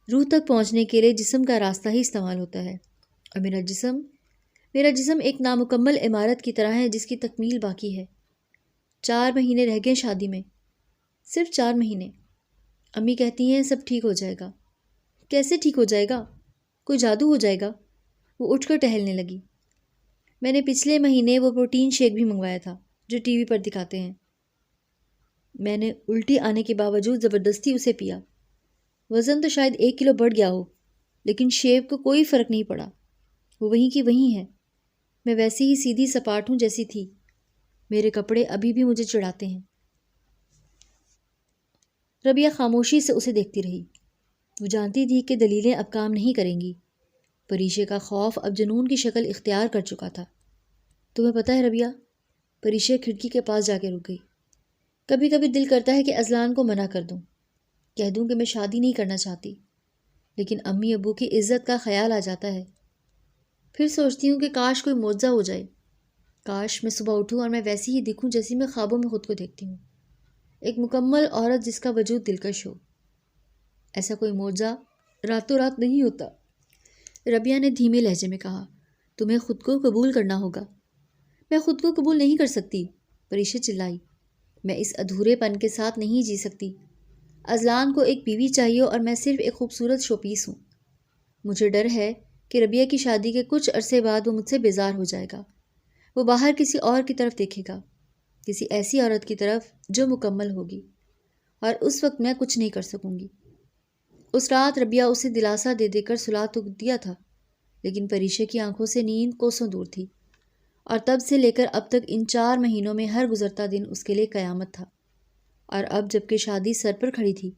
روح تک پہنچنے کے لیے جسم کا راستہ ہی استعمال ہوتا ہے، اور میرا جسم ایک نامکمل عمارت کی طرح ہے جس کی تکمیل باقی ہے۔ 4 مہینے رہ گئے شادی میں، صرف 4 مہینے۔ امی کہتی ہیں سب ٹھیک ہو جائے گا۔ کیسے ٹھیک ہو جائے گا؟ کوئی جادو ہو جائے گا؟ وہ اٹھ کر ٹہلنے لگی۔ میں نے پچھلے مہینے وہ پروٹین شیک بھی منگوایا تھا جو ٹی وی پر دکھاتے ہیں۔ میں نے الٹی آنے کے باوجود زبردستی اسے پیا۔ وزن تو شاید 1 کلو بڑھ گیا ہو، لیکن شیپ کو کوئی فرق نہیں پڑا، وہ وہیں کی وہیں ہے۔ میں ویسی ہی سیدھی سپاٹ ہوں جیسی تھی، میرے کپڑے ابھی بھی مجھے چڑھاتے ہیں۔ ربیہ خاموشی سے اسے دیکھتی رہی۔ وہ جانتی تھی کہ دلیلیں اب کام نہیں کریں گی، پریشے کا خوف اب جنون کی شکل اختیار کر چکا تھا۔ تمہیں پتہ ہے ربیہ، پریشے کھڑکی کے پاس جا کے رک گئی۔ کبھی کبھی دل کرتا ہے کہ ازلان کو منع کر دوں، کہہ دوں کہ میں شادی نہیں کرنا چاہتی، لیکن امی ابو کی عزت کا خیال آ جاتا ہے۔ پھر سوچتی ہوں کہ کاش کوئی معجزہ ہو جائے، کاش میں صبح اٹھوں اور میں ویسی ہی دکھوں جیسی میں خوابوں میں خود کو دیکھتی ہوں، ایک مکمل عورت جس کا وجود دلکش ہو۔ ایسا کوئی معجزہ راتوں رات نہیں ہوتا، ربیہ نے دھیمے لہجے میں کہا۔ تمہیں خود کو قبول کرنا ہوگا۔ میں خود کو قبول نہیں کر سکتی، پریشے چلائی۔ میں اس ادھورے پن کے ساتھ نہیں جی سکتی۔ ازلان کو ایک بیوی چاہیے اور میں صرف ایک خوبصورت شو پیس ہوں۔ مجھے ڈر ہے کہ ربیہ کی شادی کے کچھ عرصے بعد وہ مجھ سے بیزار ہو جائے گا، وہ باہر کسی اور کی طرف دیکھے گا، کسی ایسی عورت کی طرف جو مکمل ہوگی، اور اس وقت میں کچھ نہیں کر سکوں گی۔ اس رات ربیہ اسے دلاسا دے دے کر سلا تو دیا تھا، لیکن پریشے کی آنکھوں سے نیند کوسوں دور تھی، اور تب سے لے کر اب تک ان 4 مہینوں میں ہر گزرتا دن اس کے لیے قیامت تھا۔ اور اب جب کہ شادی سر پر کھڑی تھی،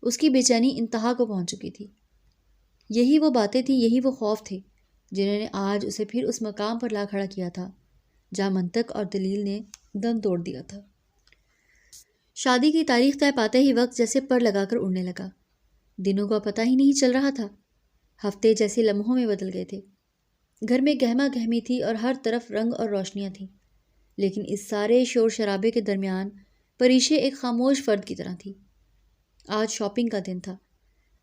اس کی بے چینی انتہا کو پہنچ چکی تھی۔ یہی وہ باتیں تھیں، یہی وہ خوف تھے جنہوں نے آج اسے پھر اس مقام پر لا کھڑا کیا تھا جہاں منطق اور دلیل نے دم توڑ دیا تھا۔ شادی کی تاریخ طے پاتے ہی وقت جیسے پر لگا کر اڑنے لگا۔ دنوں کا پتہ ہی نہیں چل رہا تھا، ہفتے جیسے لمحوں میں بدل گئے تھے۔ گھر میں گہما گہمی تھی اور ہر طرف رنگ اور روشنیاں تھیں، لیکن اس سارے شور شرابے کے درمیان پریشے ایک خاموش فرد کی طرح تھی۔ آج شاپنگ کا دن تھا۔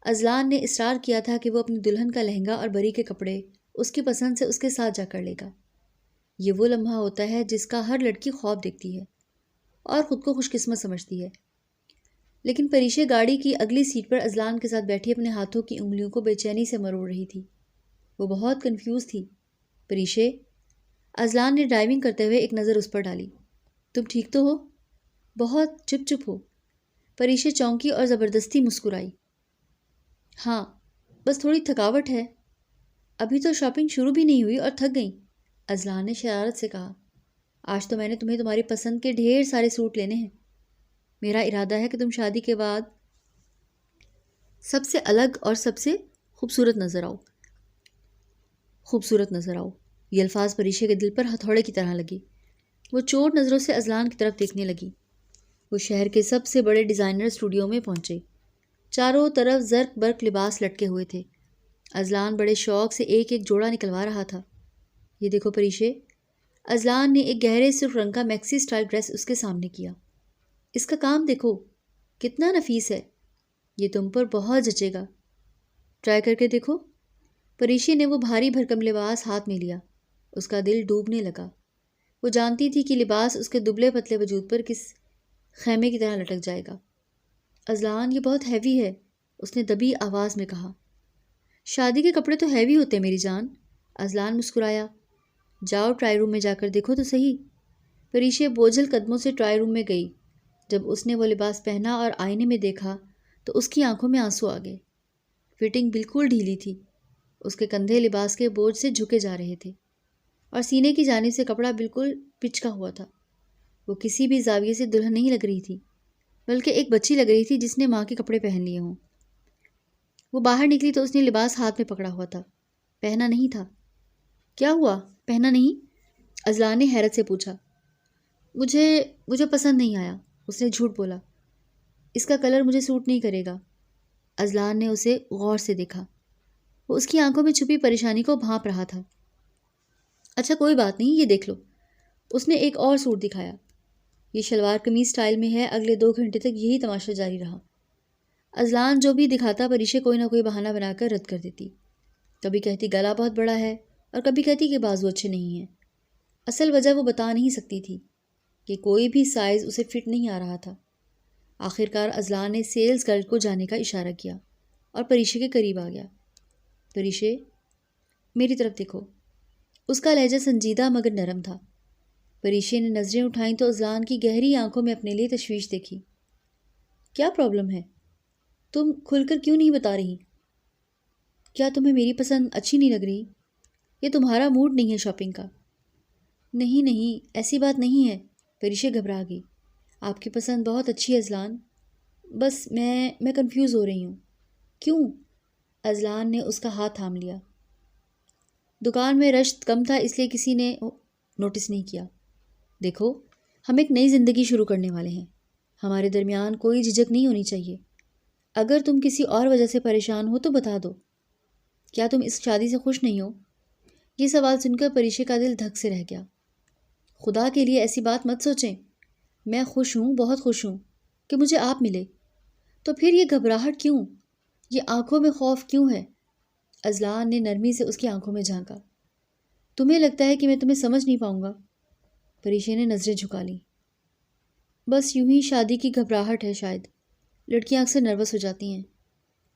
اذلان نے اصرار کیا تھا کہ وہ اپنی دلہن کا لہنگا اور بری کے کپڑے اس کی پسند سے اس کے ساتھ جا کر لے گا۔ یہ وہ لمحہ ہوتا ہے جس کا ہر لڑکی خواب دیکھتی ہے اور خود کو خوش قسمت سمجھتی ہے۔ لیکن پریشے گاڑی کی اگلی سیٹ پر اذلان کے ساتھ بیٹھی اپنے ہاتھوں کی انگلیوں کو بے چینی سے مروڑ رہی تھی۔ وہ بہت کنفیوز تھی۔ پریشے، اذلان نے ڈرائیونگ کرتے ہوئے ایک نظر اس پر ڈالی۔ تم ٹھیک تو ہو؟ بہت چپ چپ ہو۔ پریشے چونکی اور زبردستی مسکرائی۔ ہاں، بس تھوڑی تھکاوٹ ہے۔ ابھی تو شاپنگ شروع بھی نہیں ہوئی اور تھک گئی، اذلان نے شرارت سے کہا۔ آج تو میں نے تمہیں تمہاری پسند کے ڈھیر سارے سوٹ لینے ہیں۔ میرا ارادہ ہے کہ تم شادی کے بعد سب سے الگ اور سب سے خوبصورت نظر آؤ۔ خوبصورت نظر آؤ، یہ الفاظ پریشے کے دل پر ہتھوڑے کی طرح لگے۔ وہ چوٹ نظروں سے اذلان کی طرف دیکھنے لگی۔ وہ شہر کے سب سے بڑے ڈیزائنر اسٹوڈیو میں پہنچے۔ چاروں طرف زرق برق لباس لٹکے ہوئے تھے۔ اذلان بڑے شوق سے ایک ایک جوڑا نکلوا رہا تھا۔ یہ دیکھو پریشے، اذلان نے ایک گہرے سرخ رنگ کا میکسی سٹائل ڈریس اس کے سامنے کیا۔ اس کا کام دیکھو، کتنا نفیس ہے، یہ تم پر بہت جچے گا، ٹرائی کر کے دیکھو۔ پریشے نے وہ بھاری بھرکم لباس ہاتھ میں لیا۔ اس کا دل ڈوبنے لگا۔ وہ جانتی تھی کہ لباس اس کے دبلے پتلے وجود پر کس خیمے کی طرح لٹک جائے گا۔ اذلان، یہ بہت ہیوی ہے، اس نے دبی آواز میں کہا۔ شادی کے کپڑے تو ہیوی ہوتے ہیں میری جان، اذلان مسکرایا۔ جاؤ ٹرائی روم میں جا کر دیکھو تو صحیح۔ پریشے بوجھل قدموں سے ٹرائی روم میں گئی۔ جب اس نے وہ لباس پہنا اور آئینے میں دیکھا تو اس کی آنکھوں میں آنسو آ گئے۔ فٹنگ بالکل ڈھیلی تھی، اس کے کندھے لباس کے بوجھ سے جھکے جا رہے تھے، اور سینے کی جانب سے کپڑا بالکل پچکا ہوا تھا۔ وہ کسی بھی زاویے سے دلہن نہیں لگ رہی تھی، بلکہ ایک بچی لگ رہی تھی جس نے ماں کے کپڑے پہن لیے ہوں۔ وہ باہر نکلی تو اس نے لباس ہاتھ میں پکڑا ہوا تھا، پہنا نہیں تھا۔ کیا ہوا، پہنا نہیں؟ اذلان نے حیرت سے پوچھا۔ مجھے پسند نہیں آیا، اس نے جھوٹ بولا۔ اس کا کلر مجھے سوٹ نہیں کرے گا۔ اذلان نے اسے غور سے دیکھا۔ وہ اس کی آنکھوں میں چھپی پریشانی کو بھانپ رہا تھا۔ اچھا کوئی بات نہیں، یہ دیکھ لو۔ اس نے ایک اور سوٹ دکھایا۔ یہ شلوار قمیض سٹائل میں ہے۔ اگلے 2 گھنٹے تک یہی تماشا جاری رہا۔ اذلان جو بھی دکھاتا پریشے کوئی نہ کوئی بہانہ بنا کر رد کر دیتی۔ کبھی کہتی گلا بہت بڑا ہے، اور کبھی کہتی کہ بازو اچھے نہیں ہیں۔ اصل وجہ وہ بتا نہیں سکتی تھی کہ کوئی بھی سائز اسے فٹ نہیں آ رہا تھا۔ آخرکار اذلان نے سیلز گرل کو جانے کا اشارہ کیا اور پریشے کے قریب آ گیا۔ پریشے، میری طرف دیکھو۔ اس کا لہجہ سنجیدہ مگر نرم تھا۔ پریشے نے نظریں اٹھائیں تو اذلان کی گہری آنکھوں میں اپنے لیے تشویش دیکھی۔ کیا پرابلم ہے؟ تم کھل کر کیوں نہیں بتا رہی؟ کیا تمہیں میری پسند اچھی نہیں لگ رہی؟ یہ تمہارا موڈ نہیں ہے شاپنگ کا۔ نہیں، ایسی بات نہیں ہے، پریشے گھبرا گئی۔ آپ کی پسند بہت اچھی ہے اذلان، بس میں کنفیوز ہو رہی ہوں۔ کیوں؟ اذلان نے اس کا ہاتھ تھام لیا۔ دکان میں رش کم تھا، اس لیے کسی نے نوٹس نہیں کیا۔ دیکھو، ہم ایک نئی زندگی شروع کرنے والے ہیں، ہمارے درمیان کوئی جھجک نہیں ہونی چاہیے۔ اگر تم کسی اور وجہ سے پریشان ہو تو بتا دو۔ کیا تم اس شادی سے خوش نہیں ہو؟ یہ سوال سن کر پریشے کا دل دھک سے رہ گیا۔ خدا کے لیے ایسی بات مت سوچیں، میں خوش ہوں، بہت خوش ہوں کہ مجھے آپ ملے۔ تو پھر یہ گھبراہٹ کیوں؟ یہ آنکھوں میں خوف کیوں ہے؟ اذلان نے نرمی سے اس کی آنکھوں میں جھانکا۔ تمہیں لگتا ہے کہ میں تمہیں سمجھ نہیں پاؤں گا؟ پریشے نے نظریں جھکا لیں۔ بس یوں ہی شادی کی گھبراہٹ ہے شاید، لڑکیاں اکثر نروس ہو جاتی ہیں۔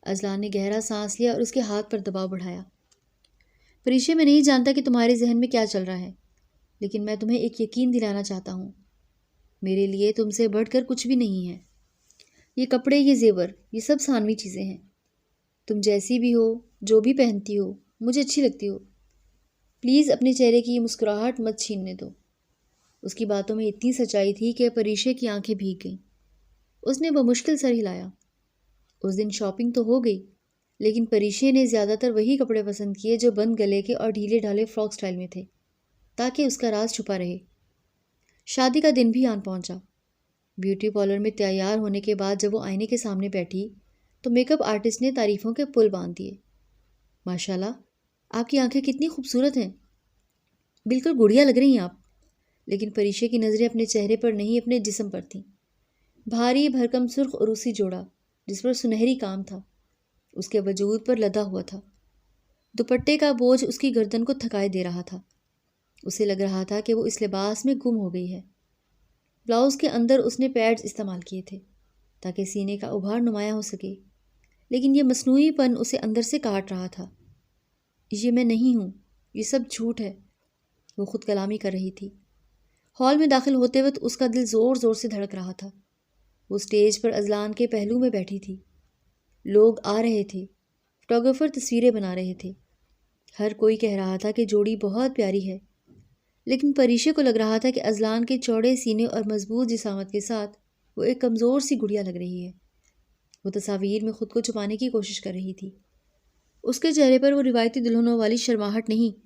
اذلان نے گہرا سانس لیا اور اس کے ہاتھ پر دباؤ بڑھایا۔ پریشے، میں نہیں جانتا کہ تمہارے ذہن میں کیا چل رہا ہے، لیکن میں تمہیں ایک یقین دلانا چاہتا ہوں، میرے لیے تم سے بڑھ کر کچھ بھی نہیں ہے۔ یہ کپڑے، یہ زیور، یہ سب ثانوی چیزیں ہیں۔ تم جیسی بھی ہو، جو بھی پہنتی ہو، مجھے اچھی لگتی ہو۔ پلیز اپنے چہرے کی یہ مسکراہٹ مت چھیننے دو۔ اس کی باتوں میں اتنی سچائی تھی کہ پریشے کی آنکھیں بھیگ گئیں۔ اس نے بمشکل سر ہلایا۔ اس دن شاپنگ تو ہو گئی، لیکن پریشے نے زیادہ تر وہی کپڑے پسند کیے جو بند گلے کے اور ڈھیلے ڈھالے فراک سٹائل میں تھے، تاکہ اس کا راز چھپا رہے۔ شادی کا دن بھی آن پہنچا۔ بیوٹی پارلر میں تیار ہونے کے بعد جب وہ آئینے کے سامنے بیٹھی تو میک اپ آرٹسٹ نے تعریفوں کے پل باندھ دیے۔ ماشاءاللہ، آپ کی آنکھیں کتنی خوبصورت ہیں، بالکل گڑیا لگ رہی ہیں آپ۔ لیکن پریشے کی نظریں اپنے چہرے پر نہیں، اپنے جسم پر تھیں۔ بھاری بھرکم سرخ عروسی جوڑا جس پر سنہری کام تھا، اس کے وجود پر لدا ہوا تھا۔ دوپٹے کا بوجھ اس کی گردن کو تھکائے دے رہا تھا۔ اسے لگ رہا تھا کہ وہ اس لباس میں گم ہو گئی ہے۔ بلاؤز کے اندر اس نے پیڈز استعمال کیے تھے تاکہ سینے کا ابھار نمایاں ہو سکے، لیکن یہ مصنوعی پن اسے اندر سے کاٹ رہا تھا۔ یہ میں نہیں ہوں، یہ سب جھوٹ ہے، وہ خود کلامی کر رہی تھی۔ ہال میں داخل ہوتے وقت اس کا دل زور زور سے دھڑک رہا تھا۔ وہ اسٹیج پر اذلان کے پہلو میں بیٹھی تھی۔ لوگ آ رہے تھے، فوٹوگرافر تصویریں بنا رہے تھے۔ ہر کوئی کہہ رہا تھا کہ جوڑی بہت پیاری ہے، لیکن پریشے کو لگ رہا تھا کہ اذلان کے چوڑے سینے اور مضبوط جسامت کے ساتھ وہ ایک کمزور سی گڑیا لگ رہی ہے۔ وہ تصاویر میں خود کو چھپانے کی کوشش کر رہی تھی۔ اس کے چہرے پر وہ روایتی دلہنوں والی شرماہٹ نہیں،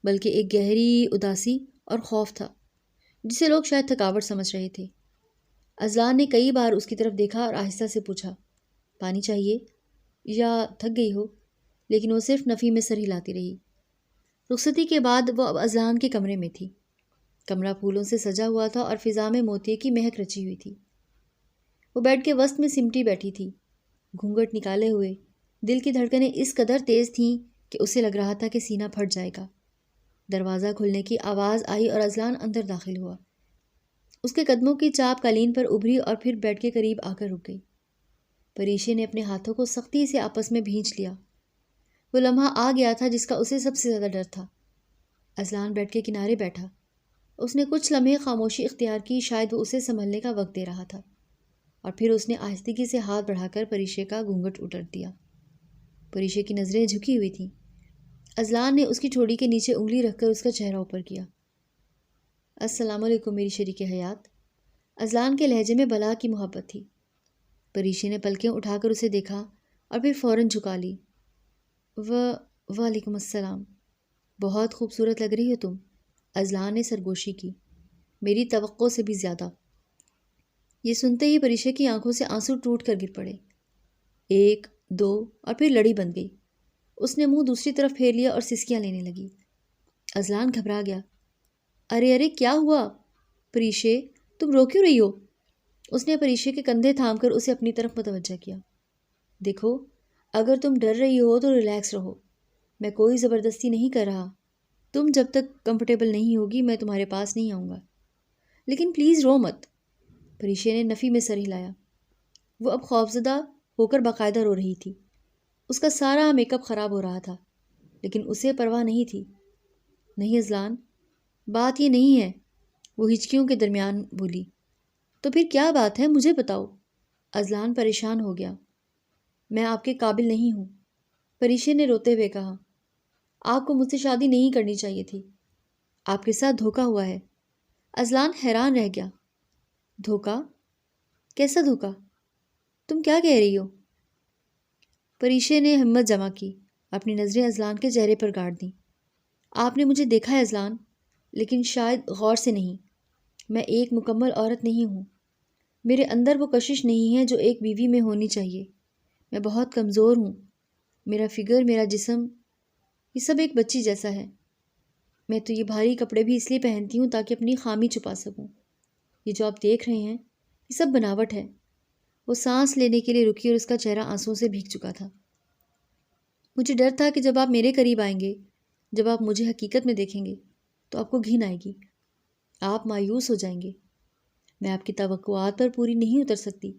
بلکہ ایک گہری اداسی اور خوف تھا جسے لوگ شاید تھکاوٹ سمجھ رہے تھے۔ اذلان نے کئی بار اس کی طرف دیکھا اور آہستہ سے پوچھا، پانی چاہیے یا تھک گئی ہو؟ لیکن وہ صرف نفی میں سر ہلاتی رہی۔ رخصتی کے بعد وہ اب اذلان کے کمرے میں تھی۔ کمرہ پھولوں سے سجا ہوا تھا اور فضا میں موتیے کی مہک رچی ہوئی تھی۔ وہ بیڈ کے وسط میں سمٹی بیٹھی تھی، گھونگھٹ نکالے ہوئے۔ دل کی دھڑکنیں اس قدر تیز تھیں کہ اسے لگ رہا تھا کہ سینہ پھٹ جائے گا۔ دروازہ کھلنے کی آواز آئی اور اذلان اندر داخل ہوا۔ اس کے قدموں کی چاپ قالین پر ابھری اور پھر بیڈ کے قریب آ کر رک گئی۔ پریشے نے اپنے ہاتھوں کو سختی سے آپس میں بھینچ لیا۔ وہ لمحہ آ گیا تھا جس کا اسے سب سے زیادہ ڈر تھا۔ اذلان بیڈ کے کنارے بیٹھا۔ اس نے کچھ لمحے خاموشی اختیار کی، شاید وہ اسے سنبھلنے کا وقت دے رہا تھا، اور پھر اس نے آہستگی سے ہاتھ بڑھا کر پریشے کا گھونگھٹ اتر دیا۔ پریشے کی نظریں جھکی ہوئی تھیں۔ اذلان نے اس کی ٹھوڑی کے نیچے انگلی رکھ کر اس کا چہرہ اوپر کیا۔ السلام علیکم میری شریک حیات۔ اذلان کے لہجے میں بلا کی محبت تھی۔ پریشے نے پلکیں اٹھا کر اسے دیکھا اور پھر فوراً جھکا لی۔ وعلیکم السلام، بہت خوبصورت لگ رہی ہو تم۔ اذلان نے سرگوشی کی، میری توقع سے بھی زیادہ۔ یہ سنتے ہی پریشے کی آنکھوں سے آنسو ٹوٹ کر گر پڑے۔ 1 2 اور پھر لڑی بن گئی۔ اس نے منہ دوسری طرف پھیر لیا اور سسکیاں لینے لگی۔ اذلان گھبرا گیا۔ ارے کیا ہوا؟ پریشے، تم رو کیوں رہی ہو؟ اس نے پریشے کے کندھے تھام کر اسے اپنی طرف متوجہ کیا۔ دیکھو، اگر تم ڈر رہی ہو تو ریلیکس رہو، میں کوئی زبردستی نہیں کر رہا۔ تم جب تک کمفرٹیبل نہیں ہوگی میں تمہارے پاس نہیں آؤں گا، لیکن پلیز رو مت۔ پریشے نے نفی میں سر ہلایا۔ وہ اب خوفزدہ ہو کر باقاعدہ رو رہی تھی۔ اس کا سارا میک اپ خراب ہو رہا تھا، لیکن اسے پرواہ نہیں تھی۔ نہیں اذلان، بات یہ نہیں ہے، وہ ہچکیوں کے درمیان بولی۔ تو پھر کیا بات ہے، مجھے بتاؤ۔ اذلان پریشان ہو گیا۔ میں آپ کے قابل نہیں ہوں، پریشے نے روتے ہوئے کہا۔ آپ کو مجھ سے شادی نہیں کرنی چاہیے تھی، آپ کے ساتھ دھوکا ہوا ہے۔ اذلان حیران رہ گیا۔ دھوکا؟ کیسا دھوکا؟ تم کیا کہہ رہی ہو؟ پریشے نے ہمت جمع کی، اپنی نظریں اذلان کے چہرے پر گاڑ دیں۔ آپ نے مجھے دیکھا ہے اذلان، لیکن شاید غور سے نہیں۔ میں ایک مکمل عورت نہیں ہوں، میرے اندر وہ کشش نہیں ہے جو ایک بیوی میں ہونی چاہیے۔ میں بہت کمزور ہوں، میرا فگر، میرا جسم، یہ سب ایک بچی جیسا ہے۔ میں تو یہ بھاری کپڑے بھی اس لیے پہنتی ہوں تاکہ اپنی خامی چھپا سکوں۔ یہ جو آپ دیکھ رہے ہیں یہ سب بناوٹ ہے۔ وہ سانس لینے کے لیے رکی اور اس کا چہرہ آنسوؤں سے بھیگ چکا تھا۔ مجھے ڈر تھا کہ جب آپ میرے قریب آئیں گے، جب آپ مجھے حقیقت میں دیکھیں گے تو آپ کو گھن آئے گی، آپ مایوس ہو جائیں گے۔ میں آپ کی توقعات پر پوری نہیں اتر سکتی،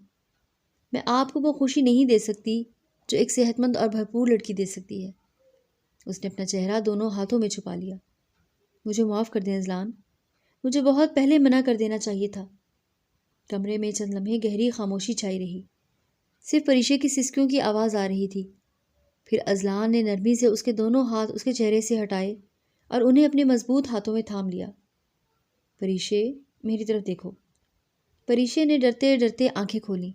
میں آپ کو وہ خوشی نہیں دے سکتی جو ایک صحت مند اور بھرپور لڑکی دے سکتی ہے۔ اس نے اپنا چہرہ دونوں ہاتھوں میں چھپا لیا۔ مجھے معاف کر دیں اذلان، مجھے بہت پہلے منع کر دینا چاہیے تھا۔ کمرے میں چند لمحے گہری خاموشی چھائی رہی۔ صرف پریشے کی سسکیوں کی آواز آ رہی تھی۔ پھر اذلان نے نرمی سے اس کے دونوں ہاتھ اس کے چہرے سے ہٹائے اور انہیں اپنے مضبوط ہاتھوں میں تھام لیا۔ پریشے، میری طرف دیکھو۔ پریشے نے ڈرتے ڈرتے آنکھیں کھولیں۔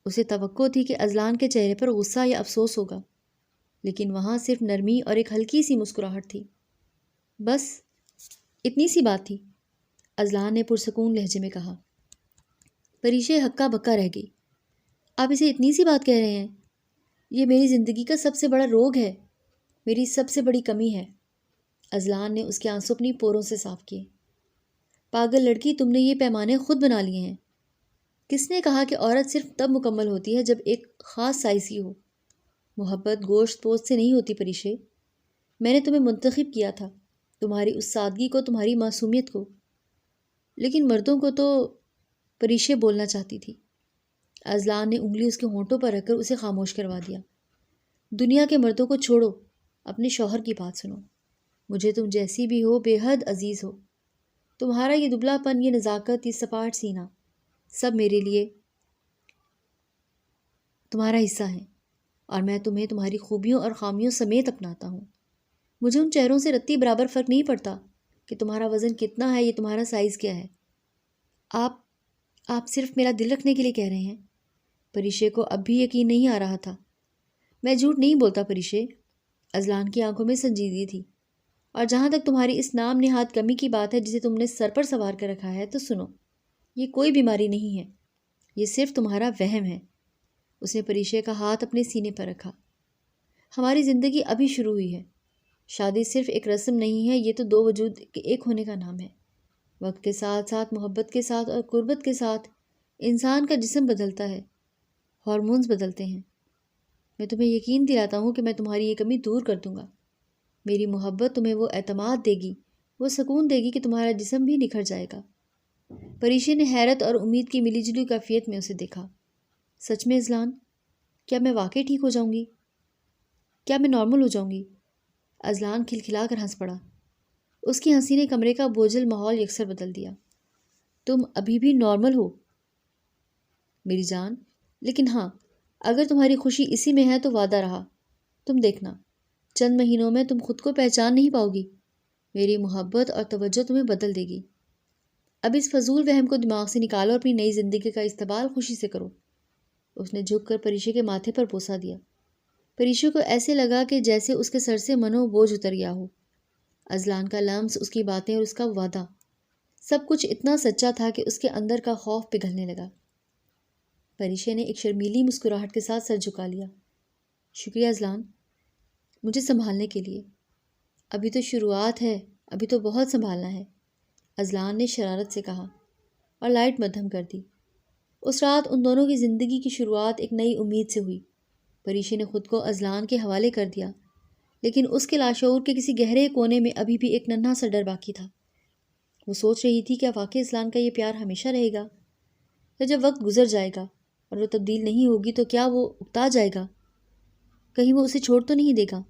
اسے توقع تھی کہ اذلان کے چہرے پر غصہ یا افسوس ہوگا، لیکن وہاں صرف نرمی اور ایک ہلکی سی مسکراہٹ تھی۔ بس اتنی سی بات تھی، اذلان نے پرسکون لہجے میں کہا۔ پریشے ہکا بکا رہ گئی۔ آپ اسے اتنی سی بات کہہ رہے ہیں؟ یہ میری زندگی کا سب سے بڑا روگ ہے، میری سب سے بڑی کمی ہے۔ اذلان نے اس کے آنسو اپنی پوروں سے صاف کیے۔ پاگل لڑکی، تم نے یہ پیمانے خود بنا لیے ہیں۔ کس نے کہا کہ عورت صرف تب مکمل ہوتی ہے جب ایک خاص سائز کی ہو؟ محبت گوشت پوست سے نہیں ہوتی پریشے۔ میں نے تمہیں منتخب کیا تھا، تمہاری اس سادگی کو، تمہاری معصومیت کو۔ لیکن مردوں کو تو… پریشے بولنا چاہتی تھی۔ اذلان نے انگلی اس کے ہونٹوں پر رکھ کر اسے خاموش کروا دیا۔ دنیا کے مردوں کو چھوڑو، اپنے شوہر کی بات سنو۔ مجھے تم جیسی بھی ہو بے حد عزیز ہو۔ تمہارا یہ دبلا پن، یہ نزاکت، یہ سپاٹ سینہ، سب میرے لیے تمہارا حصہ ہیں، اور میں تمہیں تمہاری خوبیوں اور خامیوں سمیت اپناتا ہوں۔ مجھے ان چہروں سے رتی برابر فرق نہیں پڑتا کہ تمہارا وزن کتنا ہے یا تمہارا سائز کیا ہے۔ آپ صرف میرا دل رکھنے کے لیے کہہ رہے ہیں۔ پریشے کو اب بھی یقین نہیں آ رہا تھا۔ میں جھوٹ نہیں بولتا پریشے۔ اذلان کی آنکھوں میں سنجیدگی تھی۔ اور جہاں تک تمہاری اس نام نہاد کمی کی بات ہے جسے تم نے سر پر سوار کر رکھا ہے، تو سنو، یہ کوئی بیماری نہیں ہے، یہ صرف تمہارا وہم ہے۔ اس نے پریشے کا ہاتھ اپنے سینے پر رکھا۔ ہماری زندگی ابھی شروع ہوئی ہے۔ شادی صرف ایک رسم نہیں ہے، یہ تو دو وجود کے ایک ہونے کا نام ہے۔ وقت کے ساتھ ساتھ، محبت کے ساتھ اور قربت کے ساتھ انسان کا جسم بدلتا ہے، ہارمونز بدلتے ہیں۔ میں تمہیں یقین دلاتا ہوں کہ میں تمہاری یہ کمی دور کر دوں گا۔ میری محبت تمہیں وہ اعتماد دے گی، وہ سکون دے گی کہ تمہارا جسم بھی نکھر جائے گا۔ پریشے نے حیرت اور امید کی ملی جلی کیفیت میں اسے دیکھا۔ سچ میں اذلان، کیا میں واقعی ٹھیک ہو جاؤں گی؟ کیا میں نارمل ہو جاؤں گی؟ اذلان کھلکھلا کر ہنس پڑا۔ اس کی ہنسی نے کمرے کا بوجھل ماحول یکسر بدل دیا۔ تم ابھی بھی نارمل ہو میری جان، لیکن ہاں، اگر تمہاری خوشی اسی میں ہے تو وعدہ رہا، تم دیکھنا، چند مہینوں میں تم خود کو پہچان نہیں پاؤ گی۔ میری محبت اور توجہ تمہیں بدل دے گی۔ اب اس فضول وہم کو دماغ سے نکالو اور اپنی نئی زندگی کا استقبال خوشی سے کرو۔ اس نے جھک کر پریشے کے ماتھے پر بوسہ دیا۔ پریشے کو ایسے لگا کہ جیسے اس کے سر سے منو بوجھ اتر گیا ہو۔ اذلان کا لمس، اس کی باتیں اور اس کا وعدہ، سب کچھ اتنا سچا تھا کہ اس کے اندر کا خوف پگھلنے لگا۔ پریشے نے ایک شرمیلی مسکراہٹ کے ساتھ سر جھکا لیا۔ شکریہ اذلان، مجھے سنبھالنے کے لیے۔ ابھی تو شروعات ہے، ابھی تو بہت سنبھالنا ہے، اذلان نے شرارت سے کہا اور لائٹ مدھم کر دی۔ اس رات ان دونوں کی زندگی کی شروعات ایک نئی امید سے ہوئی۔ پریشے نے خود کو اذلان کے حوالے کر دیا، لیکن اس کے لاشعور کے کسی گہرے کونے میں ابھی بھی ایک ننھا سا ڈر باقی تھا۔ وہ سوچ رہی تھی، کیا واقعی اذلان کا یہ پیار ہمیشہ رہے گا؟ یا جب وقت گزر جائے گا اور وہ تبدیل نہیں ہوگی تو کیا وہ اکتا جائے گا؟ کہیں وہ اسے چھوڑ تو نہیں دے گا؟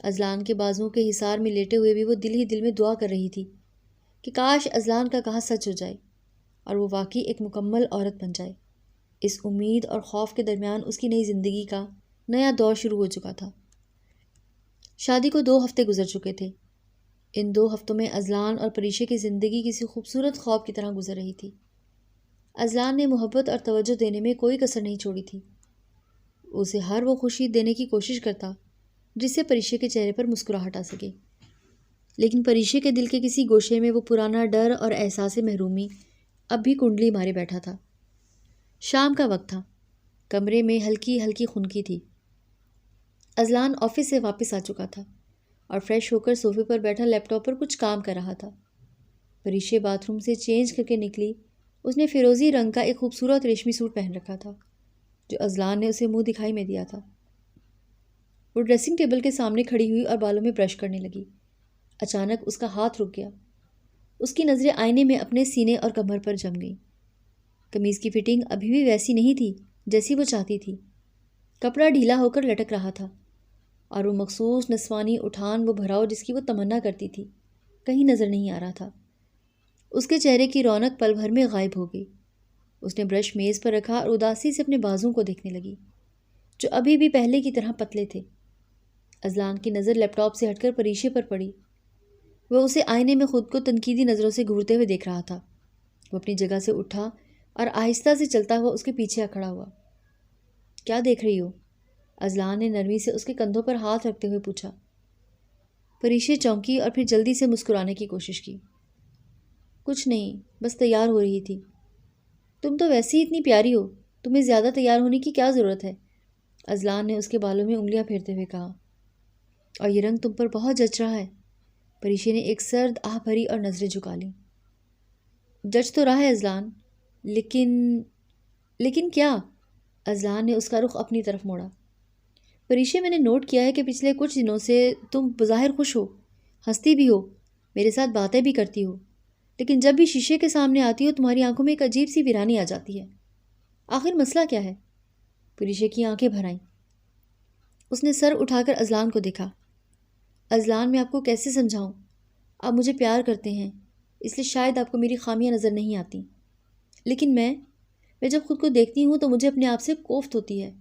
اذلان کے بازوؤں کے حصار میں لیٹے ہوئے بھی وہ دل ہی دل میں دعا کر رہی تھی کہ کاش اذلان کا کہا سچ ہو جائے اور وہ واقعی ایک مکمل عورت بن جائے۔ اس امید اور خوف کے درمیان اس کی نئی زندگی کا نیا دور شروع ہو چکا تھا۔ شادی کو 2 ہفتے گزر چکے تھے۔ ان 2 ہفتوں میں اذلان اور پریشے کی زندگی کسی خوبصورت خواب کی طرح گزر رہی تھی۔ اذلان نے محبت اور توجہ دینے میں کوئی کسر نہیں چھوڑی تھی۔ اسے ہر وہ خوشی دینے کی کوشش کرتا جس سے پریشے کے چہرے پر مسکراہٹ آ سکے، لیکن پریشے کے دل کے کسی گوشے میں وہ پرانا ڈر اور احساس محرومی اب بھی کنڈلی مارے بیٹھا تھا۔ شام کا وقت تھا، کمرے میں ہلکی ہلکی خنکی تھی۔ اذلان آفس سے واپس آ چکا تھا اور فریش ہو کر صوفے پر بیٹھا لیپ ٹاپ پر کچھ کام کر رہا تھا۔ پریشے باتھ روم سے چینج کر کے نکلی۔ اس نے فیروزی رنگ کا ایک خوبصورت ریشمی سوٹ پہن رکھا تھا جو اذلان نے اسے منہ دکھائی میں دیا تھا۔ وہ ڈریسنگ ٹیبل کے سامنے کھڑی ہوئی اور بالوں میں برش کرنے لگی۔ اچانک اس کا ہاتھ رک گیا۔ اس کی نظریں آئینے میں اپنے سینے اور کمر پر جم گئیں۔ قمیض کی فٹنگ ابھی بھی ویسی نہیں تھی جیسی وہ چاہتی تھی۔ کپڑا ڈھیلا ہو کر لٹک رہا تھا اور وہ مخصوص نسوانی اٹھان، وہ بھراؤ جس کی وہ تمنا کرتی تھی، کہیں نظر نہیں آ رہا تھا۔ اس کے چہرے کی رونق پل بھر میں غائب ہو گئی۔ اس نے برش میز پر رکھا اور اداسی سے اپنے بازوں کو دیکھنے لگی جو ابھی بھی پہلے کی طرح پتلے تھے۔ اذلان کی نظر لیپ ٹاپ سے ہٹ کر پریشے پر پڑی۔ وہ اسے آئینے میں خود کو تنقیدی نظروں سے گھورتے ہوئے دیکھ رہا تھا۔ وہ اپنی جگہ سے اٹھا اور آہستہ سے چلتا ہوا اس کے پیچھے کھڑا ہوا۔ کیا دیکھ رہی ہو؟ اذلان نے نرمی سے اس کے کندھوں پر ہاتھ رکھتے ہوئے پوچھا۔ پریشے چونکی اور پھر جلدی سے مسکرانے کی کوشش کی۔ کچھ نہیں، بس تیار ہو رہی تھی۔ تم تو ویسے ہی اتنی پیاری ہو، تمہیں زیادہ تیار ہونے کی کیا ضرورت ہے؟ اذلان نے اس کے بالوں میں انگلیاں پھیرتے ہوئے کہا۔ اور یہ رنگ تم پر بہت جچ رہا ہے۔ پریشے نے ایک سرد آہ بھری اور نظریں جھکا لیں۔ جچ تو رہا ہے اذلان، لیکن کیا؟ اذلان نے اس کا رخ اپنی طرف موڑا۔ پریشے، میں نے نوٹ کیا ہے کہ پچھلے کچھ دنوں سے تم بظاہر خوش ہو، ہنستی بھی ہو، میرے ساتھ باتیں بھی کرتی ہو، لیکن جب بھی شیشے کے سامنے آتی ہو تمہاری آنکھوں میں ایک عجیب سی ویرانی آ جاتی ہے۔ آخر مسئلہ کیا ہے؟ پریشے کی آنکھیں بھر آئیں۔ اس نے سر اٹھا کر اذلان کو دیکھا۔ اذلان، میں آپ کو کیسے سمجھاؤں؟ آپ مجھے پیار کرتے ہیں، اس لیے شاید آپ کو میری خامیاں نظر نہیں آتی، لیکن میں جب خود کو دیکھتی ہوں تو مجھے اپنے آپ سے کوفت ہوتی ہے۔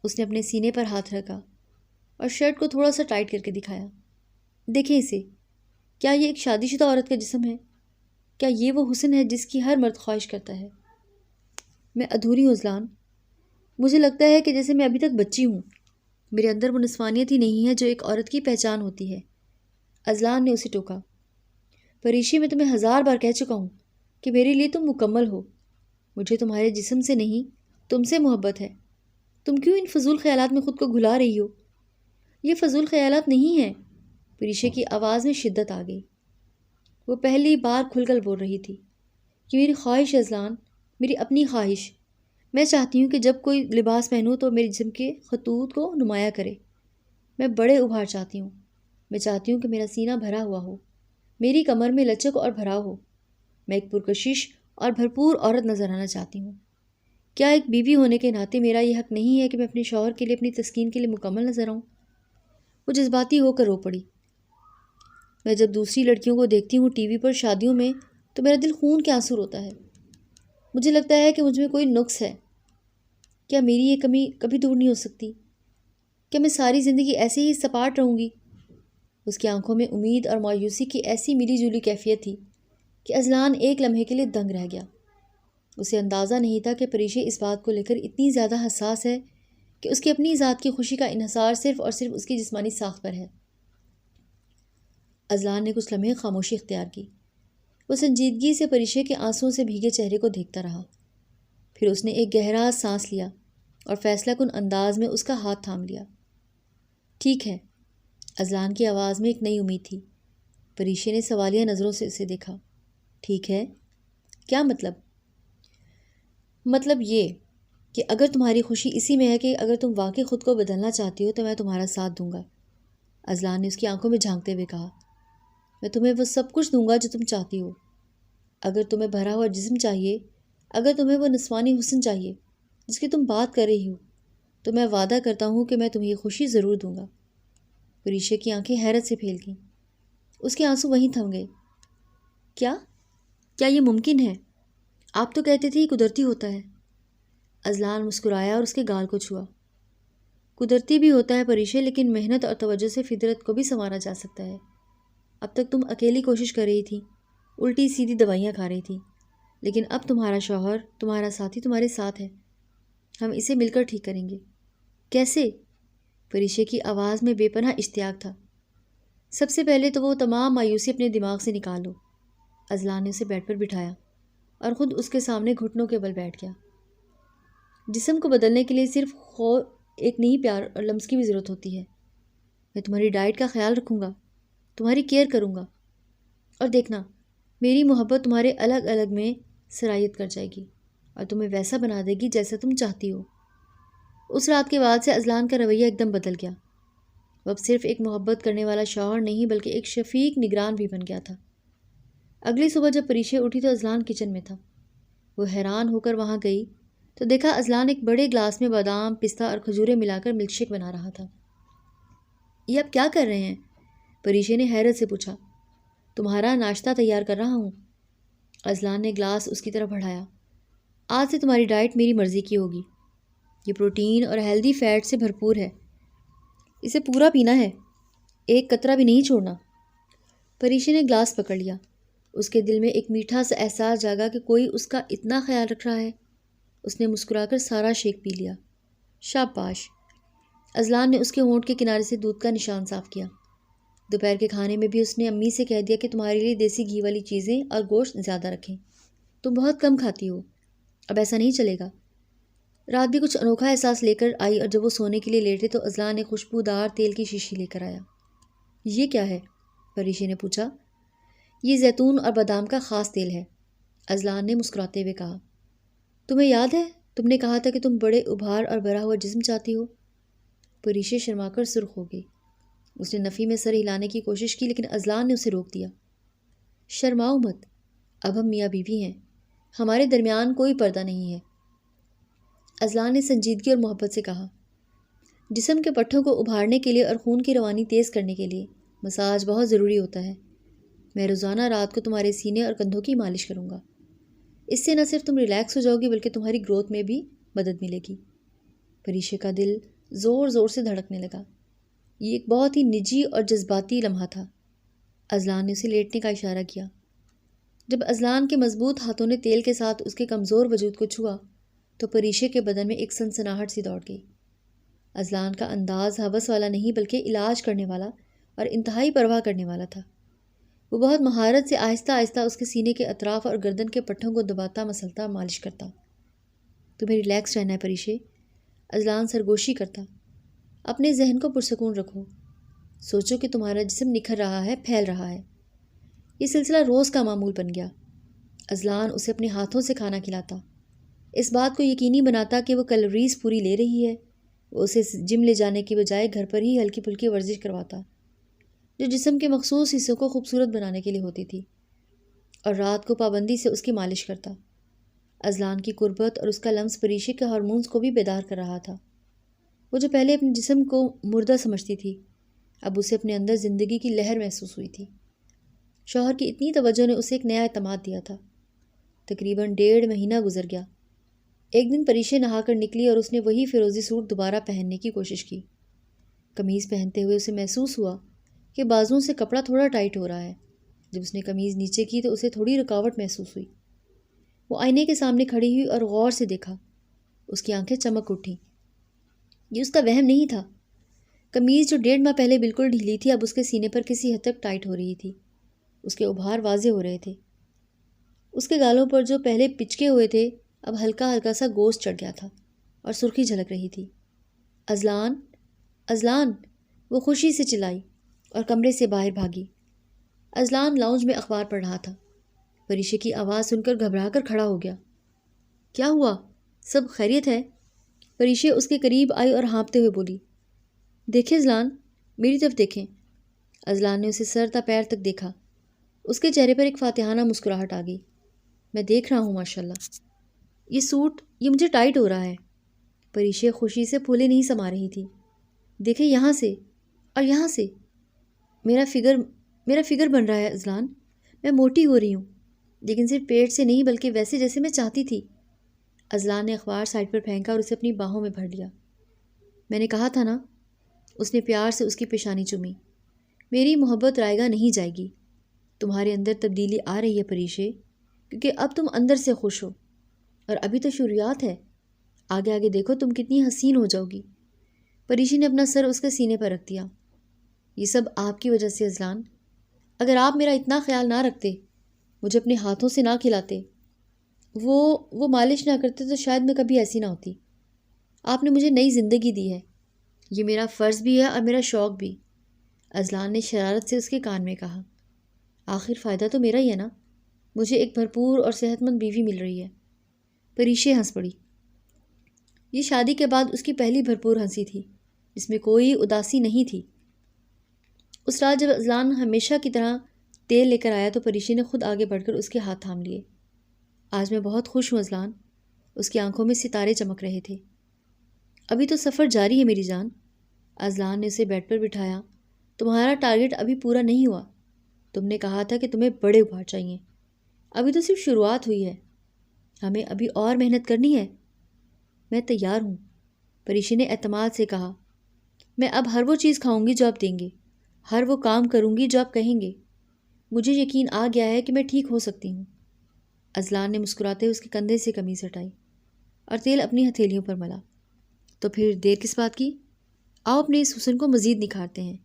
اس نے اپنے سینے پر ہاتھ رکھا اور شرٹ کو تھوڑا سا ٹائٹ کر کے دکھایا۔ دیکھیں اسے، کیا یہ ایک شادی شدہ عورت کا جسم ہے؟ کیا یہ وہ حسن ہے جس کی ہر مرد خواہش کرتا ہے؟ میں ادھوری ہوں اذلان، مجھے لگتا ہے کہ جیسے میں ابھی تک بچی ہوں، میرے اندر وہ نسوانیت ہی نہیں ہے جو ایک عورت کی پہچان ہوتی ہے۔ اذلان نے اسے ٹوکا۔ پریشی، میں تمہیں 1000 بار کہہ چکا ہوں کہ میرے لیے تم مکمل ہو، مجھے تمہارے جسم سے نہیں تم سے محبت ہے۔ تم کیوں ان فضول خیالات میں خود کو گھلا رہی ہو؟ یہ فضول خیالات نہیں ہیں۔ پریشے کی آواز میں شدت آ گئی۔ وہ پہلی بار کھل کر بول رہی تھی کہ میری خواہش ہے اذلان، میری اپنی خواہش، میں چاہتی ہوں کہ جب کوئی لباس پہنوں تو میرے جسم کے خطوط کو نمایاں کرے۔ میں بڑے ابھار چاہتی ہوں، میں چاہتی ہوں کہ میرا سینہ بھرا ہوا ہو، میری کمر میں لچک اور بھراؤ ہو، میں ایک پرکشش اور بھرپور عورت نظر آنا چاہتی ہوں۔ کیا ایک بیوی ہونے کے ناطے میرا یہ حق نہیں ہے کہ میں اپنے شوہر کے لیے، اپنی تسکین کے لیے مکمل نظر آؤں؟ وہ جذباتی ہو کر رو پڑی۔ میں جب دوسری لڑکیوں کو دیکھتی ہوں ٹی وی پر شادیوں میں تو میرا دل خون کے آنسو روتا ہے۔ مجھے لگتا ہے کہ مجھ میں کوئی نقص ہے۔ کیا میری یہ کمی کبھی دور نہیں ہو سکتی؟ کیا میں ساری زندگی ایسے ہی سپاٹ رہوں گی؟ اس کی آنکھوں میں امید اور مایوسی کی ایسی ملی جلی کیفیت تھی کہ اذلان ایک لمحے کے لیے دنگ رہ گیا۔ اسے اندازہ نہیں تھا کہ پریشے اس بات کو لے کر اتنی زیادہ حساس ہے کہ اس کی اپنی ذات کی خوشی کا انحصار صرف اور صرف اس کی جسمانی ساخت پر ہے۔ اذلان نے کچھ لمحے خاموشی اختیار کی۔ وہ سنجیدگی سے پریشے کے آنسوؤں سے بھیگے چہرے کو دیکھتا رہا۔ پھر اس نے ایک گہرا سانس لیا اور فیصلہ کن انداز میں اس کا ہاتھ تھام لیا۔ ٹھیک ہے، اذلان کی آواز میں ایک نئی امید تھی۔ پریشے نے سوالیہ نظروں سے اسے دیکھا۔ ٹھیک ہے؟ کیا مطلب؟ مطلب یہ کہ اگر تمہاری خوشی اسی میں ہے کہ اگر تم واقعی خود کو بدلنا چاہتی ہو تو میں تمہارا ساتھ دوں گا۔ اذلان نے اس کی آنکھوں میں جھانکتے ہوئے کہا۔ میں تمہیں وہ سب کچھ دوں گا جو تم چاہتی ہو۔ اگر تمہیں بھرا ہوا جسم چاہیے، اگر تمہیں وہ نسوانی حسن چاہیے جس کی تم بات کر رہی ہو، تو میں وعدہ کرتا ہوں کہ میں تمہیں یہ خوشی ضرور دوں گا۔ پریشے کی آنکھیں حیرت سے پھیل گئیں۔ اس کے آنسو وہیں تھم گئے۔ کیا یہ ممکن ہے؟ آپ تو کہتے تھے یہ قدرتی ہوتا ہے۔ اذلان مسکرایا اور اس کے گال کو چھوا۔ قدرتی بھی ہوتا ہے پریشے، لیکن محنت اور توجہ سے فطرت کو بھی سنوارا جا سکتا ہے۔ اب تک تم اکیلی کوشش کر رہی تھی، الٹی سیدھی دوائیاں کھا رہی تھی، لیکن اب تمہارا شوہر، تمہارا ساتھی تمہارے ساتھ ہے۔ ہم اسے مل کر ٹھیک کریں گے۔ کیسے؟ پریشے کی آواز میں بے پناہ اشتیاق تھا۔ سب سے پہلے تو وہ تمام مایوسی اپنے دماغ سے نکال لو۔ اذلان نے اسے بیڈ پر بٹھایا اور خود اس کے سامنے گھٹنوں کے بل بیٹھ گیا۔ جسم کو بدلنے کے لیے صرف ایک نہیں، پیار اور لمس کی بھی ضرورت ہوتی ہے۔ میں تمہاری ڈائٹ کا خیال رکھوں گا، تمہاری کیئر کروں گا، اور دیکھنا میری محبت تمہارے الگ الگ میں سرایت کر جائے گی اور تمہیں ویسا بنا دے گی جیسا تم چاہتی ہو۔ اس رات کے بعد سے اذلان کا رویہ ایک دم بدل گیا۔ وہ اب صرف ایک محبت کرنے والا شوہر نہیں بلکہ ایک شفیق نگران بھی بن گیا تھا۔ اگلی صبح جب پریشے اٹھی تو اذلان کچن میں تھا۔ وہ حیران ہو کر وہاں گئی تو دیکھا اذلان ایک بڑے گلاس میں بادام، پستہ اور کھجوریں ملا کر ملک شیک بنا رہا تھا۔ یہ آپ کیا کر رہے ہیں؟ پریشے نے حیرت سے پوچھا۔ تمہارا ناشتہ تیار کر رہا ہوں۔ اذلان نے گلاس اس کی طرف بڑھایا۔ آج سے تمہاری ڈائٹ میری مرضی کی ہوگی۔ یہ پروٹین اور ہیلدی فیٹ سے بھرپور ہے، اسے پورا پینا ہے، ایک قطرہ بھی نہیں چھوڑنا۔ پریشی نے گلاس پکڑ لیا۔ اس کے دل میں ایک میٹھا سا احساس جاگا کہ کوئی اس کا اتنا خیال رکھ رہا ہے۔ اس نے مسکرا کر سارا شیک پی لیا۔ شاباش۔ اذلان نے اس کے ہونٹ کے کنارے سے دودھ کا نشان صاف کیا۔ دوپہر کے کھانے میں بھی اس نے امی سے کہہ دیا کہ تمہارے لیے دیسی گھی والی چیزیں اور گوشت زیادہ رکھیں، تم بہت کم کھاتی ہو، اب ایسا نہیں چلے گا۔ رات بھی کچھ انوکھا احساس لے کر آئی اور جب وہ سونے کے لیے لیٹے تو اذلان نے خوشبودار تیل کی شیشی لے کر آیا۔ یہ کیا ہے؟ پریشی نے پوچھا۔ یہ زیتون اور بادام کا خاص تیل ہے، اذلان نے مسکراتے ہوئے کہا۔ تمہیں یاد ہے تم نے کہا تھا کہ تم بڑے ابھار اور بھرا ہوا جسم چاہتی ہو؟ پریشی شرما کر سرخ ہو گئی۔ اس نے نفی میں سر ہلانے کی کوشش کی لیکن اذلان نے اسے روک دیا۔ شرماؤ مت، اب ہم میاں بیوی ہیں، ہمارے درمیان کوئی پردہ نہیں ہے، اذلان نے سنجیدگی اور محبت سے کہا۔ جسم کے پٹھوں کو ابھارنے کے لیے اور خون کی روانی تیز کرنے کے لیے مساج بہت ضروری ہوتا ہے۔ میں روزانہ رات کو تمہارے سینے اور کندھوں کی مالش کروں گا، اس سے نہ صرف تم ریلیکس ہو جاؤ گی بلکہ تمہاری گروتھ میں بھی مدد ملے گی۔ پریشی کا دل زور زور سے دھڑکنے لگا۔ یہ ایک بہت ہی نجی اور جذباتی لمحہ تھا۔ اذلان نے اسے لیٹنے کا اشارہ کیا۔ جب اذلان کے مضبوط ہاتھوں نے تیل کے ساتھ اس کے کمزور وجود کو چھوا تو پریشی کے بدن میں ایک سنسناہٹ سی دوڑ گئی۔ اذلان کا انداز ہوس والا نہیں بلکہ علاج کرنے والا اور انتہائی پرواہ کرنے والا تھا۔ وہ بہت مہارت سے آہستہ آہستہ اس کے سینے کے اطراف اور گردن کے پٹھوں کو دباتا مسلتا مالش کرتا۔ تمہیں ریلیکس رہنا ہے پریشی، اذلان سرگوشی کرتا۔ اپنے ذہن کو پرسکون رکھو، سوچو کہ تمہارا جسم نکھر رہا ہے، پھیل رہا ہے۔ یہ سلسلہ روز کا معمول بن گیا۔ اذلان اسے اپنے ہاتھوں سے کھانا کھلاتا، اس بات کو یقینی بناتا کہ وہ کیلوریز پوری لے رہی ہے۔ وہ اسے جم لے جانے کی بجائے گھر پر ہی ہلکی پھلکی ورزش کرواتا جو جسم کے مخصوص حصوں کو خوبصورت بنانے کے لیے ہوتی تھی، اور رات کو پابندی سے اس کی مالش کرتا۔ اذلان کی قربت اور اس کا لمس پریشی کے ہارمونز کو بھی بیدار کر رہا تھا۔ وہ جو پہلے اپنے جسم کو مردہ سمجھتی تھی اب اسے اپنے اندر زندگی کی لہر محسوس ہوئی تھی۔ شوہر کی اتنی توجہ نے اسے ایک نیا اعتماد دیا تھا۔ تقریباً 1.5 مہینہ گزر گیا۔ ایک دن پریشی نہا کر نکلی اور اس نے وہی فیروزی سوٹ دوبارہ پہننے کی کوشش کی۔ قمیض پہنتے ہوئے اسے محسوس ہوا کہ بازوؤں سے کپڑا تھوڑا ٹائٹ ہو رہا ہے۔ جب اس نے قمیض نیچے کی تو اسے تھوڑی رکاوٹ محسوس ہوئی۔ وہ آئینے کے سامنے کھڑی ہوئی اور غور سے دیکھا۔ اس کی آنکھیں چمک اٹھیں۔ یہ اس کا وہم نہیں تھا۔ قمیض جو 1.5 ماہ پہلے بالکل ڈھیلی تھی اب اس کے سینے پر کسی حد تک ٹائٹ ہو رہی تھی۔ اس کے ابھار واضح ہو رہے تھے۔ اس کے گالوں پر جو پہلے پچکے ہوئے تھے اب ہلکا ہلکا سا گوشت چڑھ گیا تھا اور سرخی جھلک رہی تھی۔ اذلان، اذلان، وہ خوشی سے چلائی اور کمرے سے باہر بھاگی۔ اذلان لاؤنج میں اخبار پڑھ رہا تھا۔ پریشی کی آواز سن کر گھبرا کر کھڑا ہو گیا۔ کیا ہوا؟ سب خیریت ہے؟ پریشی اس کے قریب آئی اور ہانپتے ہوئے بولی۔ دیکھیں اذلان، میری طرف دیکھیں۔ اذلان نے اسے سر تا پیر تک دیکھا۔ اس کے چہرے پر ایک فاتحانہ مسکراہٹ آ گئی۔ میں دیکھ رہا ہوں ماشاءاللہ۔ یہ سوٹ، یہ مجھے ٹائٹ ہو رہا ہے۔ پریشی خوشی سے پھولے نہیں سما رہی تھی۔ دیکھیں یہاں سے اور یہاں سے، میرا فگر بن رہا ہے اذلان، میں موٹی ہو رہی ہوں، لیکن صرف پیٹ سے نہیں بلکہ ویسے جیسے میں چاہتی تھی۔ اذلان نے اخبار سائڈ پر پھینکا اور اسے اپنی باہوں میں بھر لیا۔ میں نے کہا تھا نا، اس نے پیار سے اس کی پیشانی چومی۔ میری محبت رائیگاں نہیں جائے گی۔ تمہارے اندر تبدیلی آ رہی ہے پریشی، کیونکہ اب تم اندر سے خوش ہو، اور ابھی تو شروعات ہے۔ آگے آگے دیکھو تم کتنی حسین ہو جاؤ گی۔ پریشی نے اپنا سر اس کے سینے پر رکھ دیا۔ یہ سب آپ کی وجہ سے اذلان، اگر آپ میرا اتنا خیال نہ رکھتے، مجھے اپنے ہاتھوں سے نہ کھلاتے، وہ مالش نہ کرتے تو شاید میں کبھی ایسی نہ ہوتی۔ آپ نے مجھے نئی زندگی دی ہے، یہ میرا فرض بھی ہے اور میرا شوق بھی، اذلان نے شرارت سے اس کے کان میں کہا۔ آخر فائدہ تو میرا ہی ہے نا، مجھے ایک بھرپور اور صحت مند بیوی مل رہی ہے۔ پریشی ہنس پڑی۔ یہ شادی کے بعد اس کی پہلی بھرپور ہنسی تھی جس میں کوئی اداسی نہیں تھی۔ اس رات جب اذلان ہمیشہ کی طرح تیل لے کر آیا تو پریشی نے خود آگے بڑھ کر اس کے ہاتھ تھام لیے۔ آج میں بہت خوش ہوں اذلان، اس کی آنکھوں میں ستارے چمک رہے تھے۔ ابھی تو سفر جاری ہے میری جان۔ اذلان نے اسے بیڈ پر بٹھایا۔ تمہارا ٹارگٹ ابھی پورا نہیں ہوا، تم نے کہا تھا کہ تمہیں بڑے ابھار چاہیے، ابھی تو صرف شروعات ہوئی ہے۔ ہمیں ابھی اور محنت کرنی ہے۔ میں تیار ہوں، پریشی نے اعتماد سے کہا۔ میں اب ہر وہ چیز کھاؤں گی جو آپ دیں گے، ہر وہ کام کروں گی جو آپ کہیں گے۔ مجھے یقین آ گیا ہے کہ میں ٹھیک ہو سکتی ہوں۔ اذلان نے مسکراتے اس کے کندھے سے قمیص ہٹائی اور تیل اپنی ہتھیلیوں پر ملا۔ تو پھر دیر کس بات کی؟ آؤ اپنے اس حسن کو مزید نکھارتے ہیں۔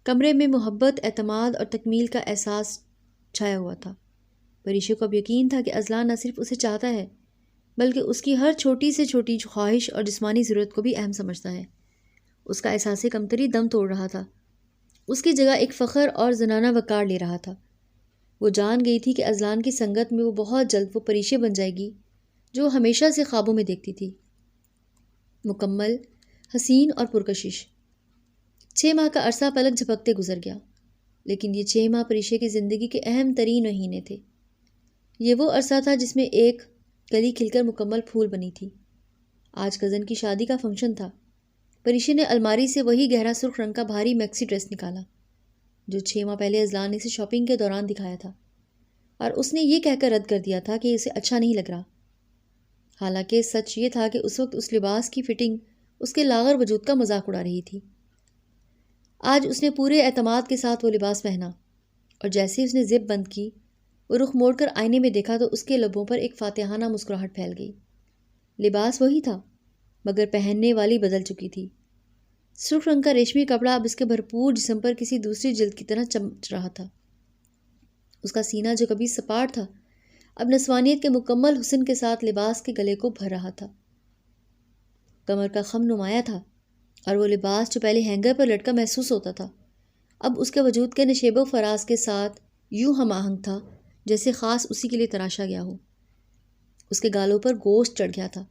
کمرے میں محبت، اعتماد اور تکمیل کا احساس چھایا ہوا تھا۔ پریشے کو اب یقین تھا کہ اذلان نہ صرف اسے چاہتا ہے بلکہ اس کی ہر چھوٹی سے چھوٹی خواہش اور جسمانی ضرورت کو بھی اہم سمجھتا ہے۔ اس کا احساس کمتری دم توڑ رہا تھا، اس کی جگہ ایک فخر اور زنانہ وقار لے رہا تھا۔ وہ جان گئی تھی کہ اذلان کی سنگت میں وہ بہت جلد وہ پریشے بن جائے گی جو وہ ہمیشہ سے خوابوں میں دیکھتی تھی، مکمل، حسین اور پرکشش۔ 6 ماہ کا عرصہ پلک جھپکتے گزر گیا، لیکن یہ 6 ماہ پریشے کی زندگی کے اہم ترین مہینے تھے۔ یہ وہ عرصہ تھا جس میں ایک کلی کھل کر مکمل پھول بنی تھی۔ آج کزن کی شادی کا فنکشن تھا۔ پریشے نے الماری سے وہی گہرا سرخ رنگ کا بھاری میکسی ڈریس نکالا جو 6 ماہ پہلے اذلان نے اسے شاپنگ کے دوران دکھایا تھا، اور اس نے یہ کہہ کر رد کر دیا تھا کہ اسے اچھا نہیں لگ رہا۔ حالانکہ سچ یہ تھا کہ اس وقت اس لباس کی فٹنگ اس کے لاغر وجود کا مذاق اڑا رہی تھی۔ آج اس نے پورے اعتماد کے ساتھ وہ لباس پہنا، اور جیسے اس نے زپ بند کی، وہ رخ موڑ کر آئینے میں دیکھا تو اس کے لبوں پر ایک فاتحانہ مسکراہٹ پھیل گئی۔ لباس وہی تھا، مگر پہننے والی بدل چکی تھی۔ سرخ رنگ کا ریشمی کپڑا اب اس کے بھرپور جسم پر کسی دوسری جلد کی طرح چمک رہا تھا۔ اس کا سینہ جو کبھی سپاٹ تھا، اب نسوانیت کے مکمل حسن کے ساتھ لباس کے گلے کو بھر رہا تھا۔ کمر کا خم نمایاں تھا، اور وہ لباس جو پہلے ہینگر پر لٹکا محسوس ہوتا تھا، اب اس کے وجود کے نشیب و فراز کے ساتھ یوں ہم آہنگ تھا جیسے خاص اسی کے لیے تراشا گیا ہو۔ اس کے گالوں پر گوشت چڑھ گیا تھا،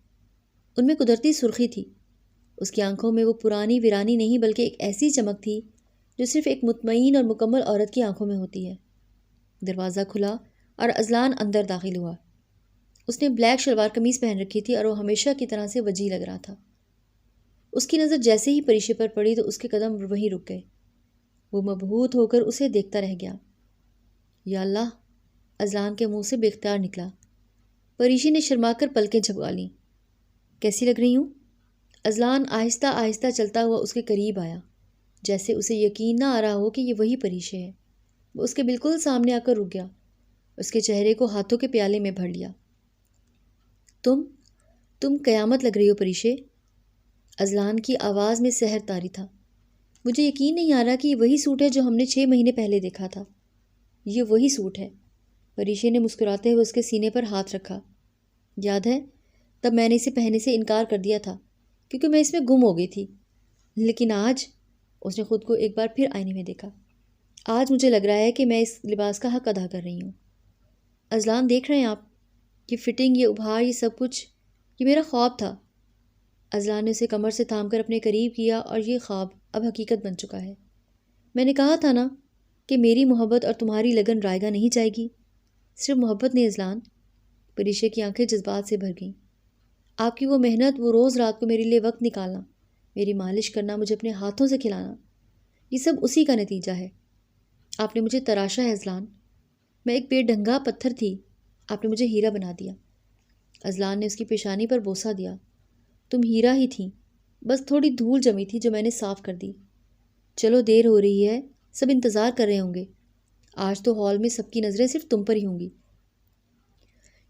ان میں قدرتی سرخی تھی۔ اس کی آنکھوں میں وہ پرانی ویرانی نہیں بلکہ ایک ایسی چمک تھی جو صرف ایک مطمئن اور مکمل عورت کی آنکھوں میں ہوتی ہے۔ دروازہ کھلا اور اذلان اندر داخل ہوا۔ اس نے بلیک شلوار قمیض پہن رکھی تھی اور وہ ہمیشہ کی طرح سے وجیح لگ رہا تھا۔ اس کی نظر جیسے ہی پریشے پر پڑی تو اس کے قدم وہیں رک گئے۔ وہ مبہوت ہو کر اسے دیکھتا رہ گیا۔ یا اللہ، اذلان کے منہ سے بے اختیار نکلا۔ پریشی نے شرما کر پلکیں جھپکا لیں۔ کیسی لگ رہی ہوں؟ اذلان آہستہ آہستہ چلتا ہوا اس کے قریب آیا، جیسے اسے یقین نہ آ رہا ہو کہ یہ وہی پریشے ہے۔ وہ اس کے بالکل سامنے آ کر رک گیا، اس کے چہرے کو ہاتھوں کے پیالے میں بھر لیا۔ تم قیامت لگ رہی ہو پریشے۔ اذلان کی آواز میں سحر طاری تھا۔ مجھے یقین نہیں آ رہا کہ یہ وہی سوٹ ہے جو ہم نے 6 مہینے پہلے دیکھا تھا۔ یہ وہی سوٹ ہے۔ پریشے نے مسکراتے ہوئے اس کے سینے پر ہاتھ رکھا۔ یاد ہے، تب میں نے اسے پہننے سے انکار کر دیا تھا کیونکہ میں اس میں گم ہو گئی تھی، لیکن آج، اس نے خود کو ایک بار پھر آئینے میں دیکھا، آج مجھے لگ رہا ہے کہ میں اس لباس کا حق ادا کر رہی ہوں۔ اذلان، دیکھ رہے ہیں آپ، یہ فٹنگ، یہ ابھار، یہ سب کچھ، یہ میرا خواب تھا۔ اذلان نے اسے کمر سے تھام کر اپنے قریب کیا، اور یہ خواب اب حقیقت بن چکا ہے۔ میں نے کہا تھا نا کہ میری محبت اور تمہاری لگن رائے گاہ نہیں جائے گی۔ صرف محبت نہیں اذلان۔ پریشے کی آنکھیں جذبات سے بھر گئیں۔ آپ کی وہ محنت، وہ روز رات کو میرے لیے وقت نکالنا، میری مالش کرنا، مجھے اپنے ہاتھوں سے کھلانا، یہ سب اسی کا نتیجہ ہے۔ آپ نے مجھے تراشا ہے اذلان، میں ایک بے ڈھنگا پتھر تھی، آپ نے مجھے ہیرا بنا دیا۔ اذلان نے اس کی پیشانی پر بوسہ دیا۔ تم ہیرا ہی تھیں، بس تھوڑی دھول جمی تھی جو میں نے صاف کر دی۔ چلو دیر ہو رہی ہے، سب انتظار کر رہے ہوں گے۔ آج تو ہال میں سب کی نظریں صرف تم پر ہی ہوں گی۔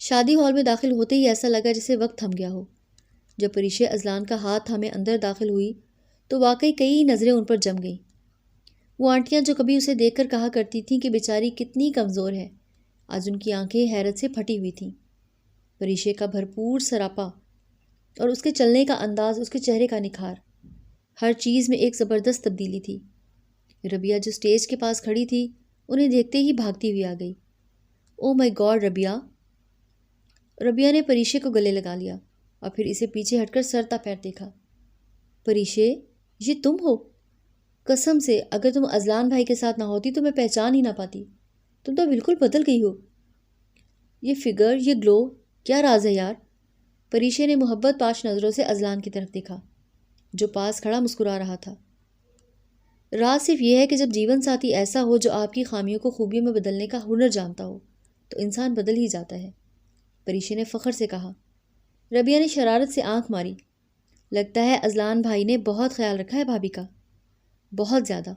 شادی ہال میں داخل ہوتے ہی ایسا لگا جیسے وقت تھم گیا ہو۔ جب پریشے اذلان کا ہاتھ تھامے اندر داخل ہوئی تو واقعی کئی نظریں ان پر جم گئیں۔ وہ آنٹیاں جو کبھی اسے دیکھ کر کہا کرتی تھیں کہ بیچاری کتنی کمزور ہے، آج ان کی آنکھیں حیرت سے پھٹی ہوئی تھیں۔ پریشے کا بھرپور سراپا اور اس کے چلنے کا انداز، اس کے چہرے کا نکھار، ہر چیز میں ایک زبردست تبدیلی تھی۔ ربیہ جو سٹیج کے پاس کھڑی تھی، انہیں دیکھتے ہی بھاگتی ہوئی آ گئی۔ او مائی گاڈ ربیہ! ربیہ نے پریشے کو گلے لگا لیا اور پھر اسے پیچھے ہٹ کر سرتا پیر دیکھا۔ پریشے، یہ تم ہو؟ قسم سے اگر تم اذلان بھائی کے ساتھ نہ ہوتی تو میں پہچان ہی نہ پاتی۔ تم تو بالکل بدل گئی ہو۔ یہ فگر، یہ گلو، کیا راز ہے یار؟ پریشے نے محبت پاش نظروں سے اذلان کی طرف دیکھا جو پاس کھڑا مسکرا رہا تھا۔ راز صرف یہ ہے کہ جب جیون ساتھی ایسا ہو جو آپ کی خامیوں کو خوبیوں میں بدلنے کا ہنر جانتا ہو تو انسان بدل ہی جاتا ہے۔ پریشے نے فخر سے کہا۔ ربیہ نے شرارت سے آنکھ ماری۔ لگتا ہے اذلان بھائی نے بہت خیال رکھا ہے بھابھی کا، بہت زیادہ۔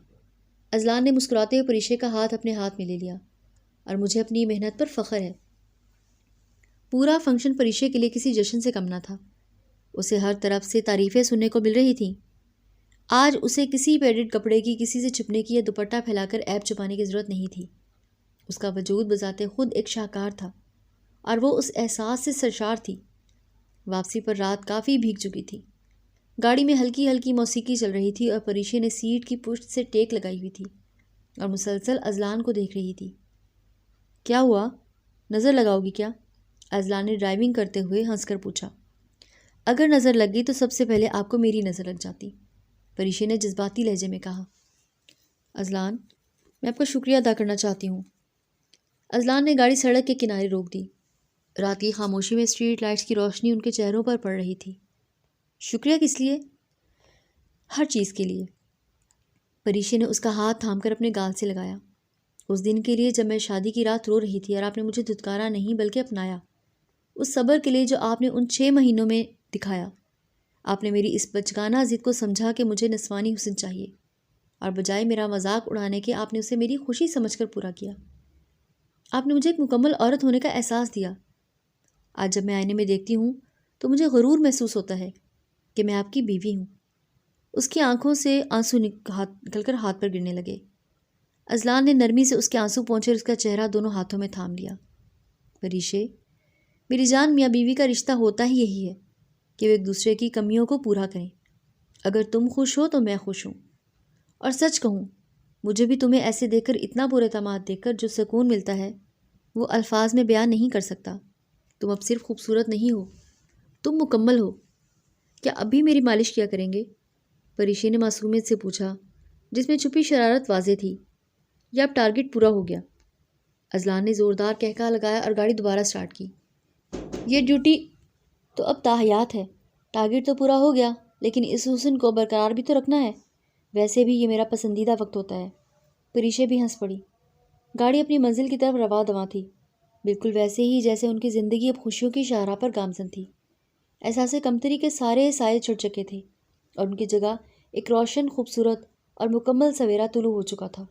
اذلان نے مسکراتے ہوئے پریشے کا ہاتھ اپنے ہاتھ میں لے لیا۔ اور مجھے اپنی محنت پر فخر ہے۔ پورا فنکشن پریشے کے لیے کسی جشن سے کم نہ تھا۔ اسے ہر طرف سے تعریفیں سننے کو مل رہی تھیں۔ آج اسے کسی پیڈڈ کپڑے کی، کسی سے چھپنے کی یا دوپٹہ پھیلا کر عیب چھپانے کی ضرورت نہیں تھی۔ اس کا وجود بذات خود ایک شاہکار تھا اور وہ اس احساس سے سرشار تھی۔ واپسی پر رات کافی بھیگ چکی تھی۔ گاڑی میں ہلکی ہلکی موسیقی چل رہی تھی اور پریشے نے سیٹ کی پشت سے ٹیک لگائی ہوئی تھی اور مسلسل اذلان کو دیکھ رہی تھی۔ کیا ہوا؟ نظر لگاؤ گی کیا؟ اذلان نے ڈرائیونگ کرتے ہوئے ہنس کر پوچھا۔ اگر نظر لگ گئی تو سب سے پہلے آپ کو میری نظر لگ جاتی، پریشے نے جذباتی لہجے میں کہا۔ اذلان، میں آپ کا شکریہ ادا کرنا چاہتی ہوں۔ اذلان نے گاڑی سڑک کے کنارے روک دی۔ رات کی خاموشی میں اسٹریٹ لائٹس کی روشنی ان کے چہروں پر پڑ رہی تھی۔ شکریہ کس لیے؟ ہر چیز کے لیے۔ پریشے نے اس کا ہاتھ تھام کر اپنے گال سے لگایا۔ اس دن کے لیے جب میں شادی کی رات رو رہی تھی اور آپ نے مجھے دھتکارا نہیں بلکہ اپنایا۔ اس صبر کے لیے جو آپ نے ان 6 مہینوں میں دکھایا۔ آپ نے میری اس بچگانہ ضد کو سمجھا کہ مجھے نسوانی حسن چاہیے، اور بجائے میرا مذاق اڑانے کے آپ نے اسے میری خوشی سمجھ کر پورا کیا۔ آپ نے مجھے ایک مکمل عورت ہونے کا احساس دیا۔ آج جب میں آئینے میں دیکھتی ہوں تو مجھے غرور محسوس ہوتا ہے کہ میں آپ کی بیوی ہوں۔ اس کی آنکھوں سے آنسو نکل کر ہاتھ پر گرنے لگے۔ اذلان نے نرمی سے اس کے آنسو پہنچے اور اس کا چہرہ دونوں ہاتھوں میں تھام لیا۔ پریشے، میری جان، میاں بیوی کا رشتہ ہوتا ہی یہی ہے کہ وہ ایک دوسرے کی کمیوں کو پورا کریں۔ اگر تم خوش ہو تو میں خوش ہوں، اور سچ کہوں مجھے بھی تمہیں ایسے دیکھ کر، اتنا پر اعتماد دیکھ کر جو سکون ملتا ہے وہ الفاظ میں بیان نہیں کر سکتا۔ تم اب صرف خوبصورت نہیں ہو، تم مکمل ہو۔ کیا اب بھی میری مالش کیا کریں گے؟ پریشے نے معصومیت سے پوچھا، جس میں چھپی شرارت واضح تھی۔ یا اب ٹارگٹ پورا ہو گیا؟ اذلان نے زوردار کہکہا لگایا اور گاڑی دوبارہ سٹارٹ کی۔ یہ ڈیوٹی تو اب تاحیات ہے۔ ٹارگٹ تو پورا ہو گیا، لیکن اس حسن کو برقرار بھی تو رکھنا ہے۔ ویسے بھی یہ میرا پسندیدہ وقت ہوتا ہے۔ پریشے بھی ہنس پڑی۔ گاڑی اپنی منزل کی طرف رواں دواں تھی، بالکل ویسے ہی جیسے ان کی زندگی اب خوشیوں کی شاہراہ پر گامزن تھی۔ احساس کمتری کے سارے سائے چھٹ چکے تھے اور ان کی جگہ ایک روشن، خوبصورت اور مکمل سویرا طلوع ہو چکا تھا۔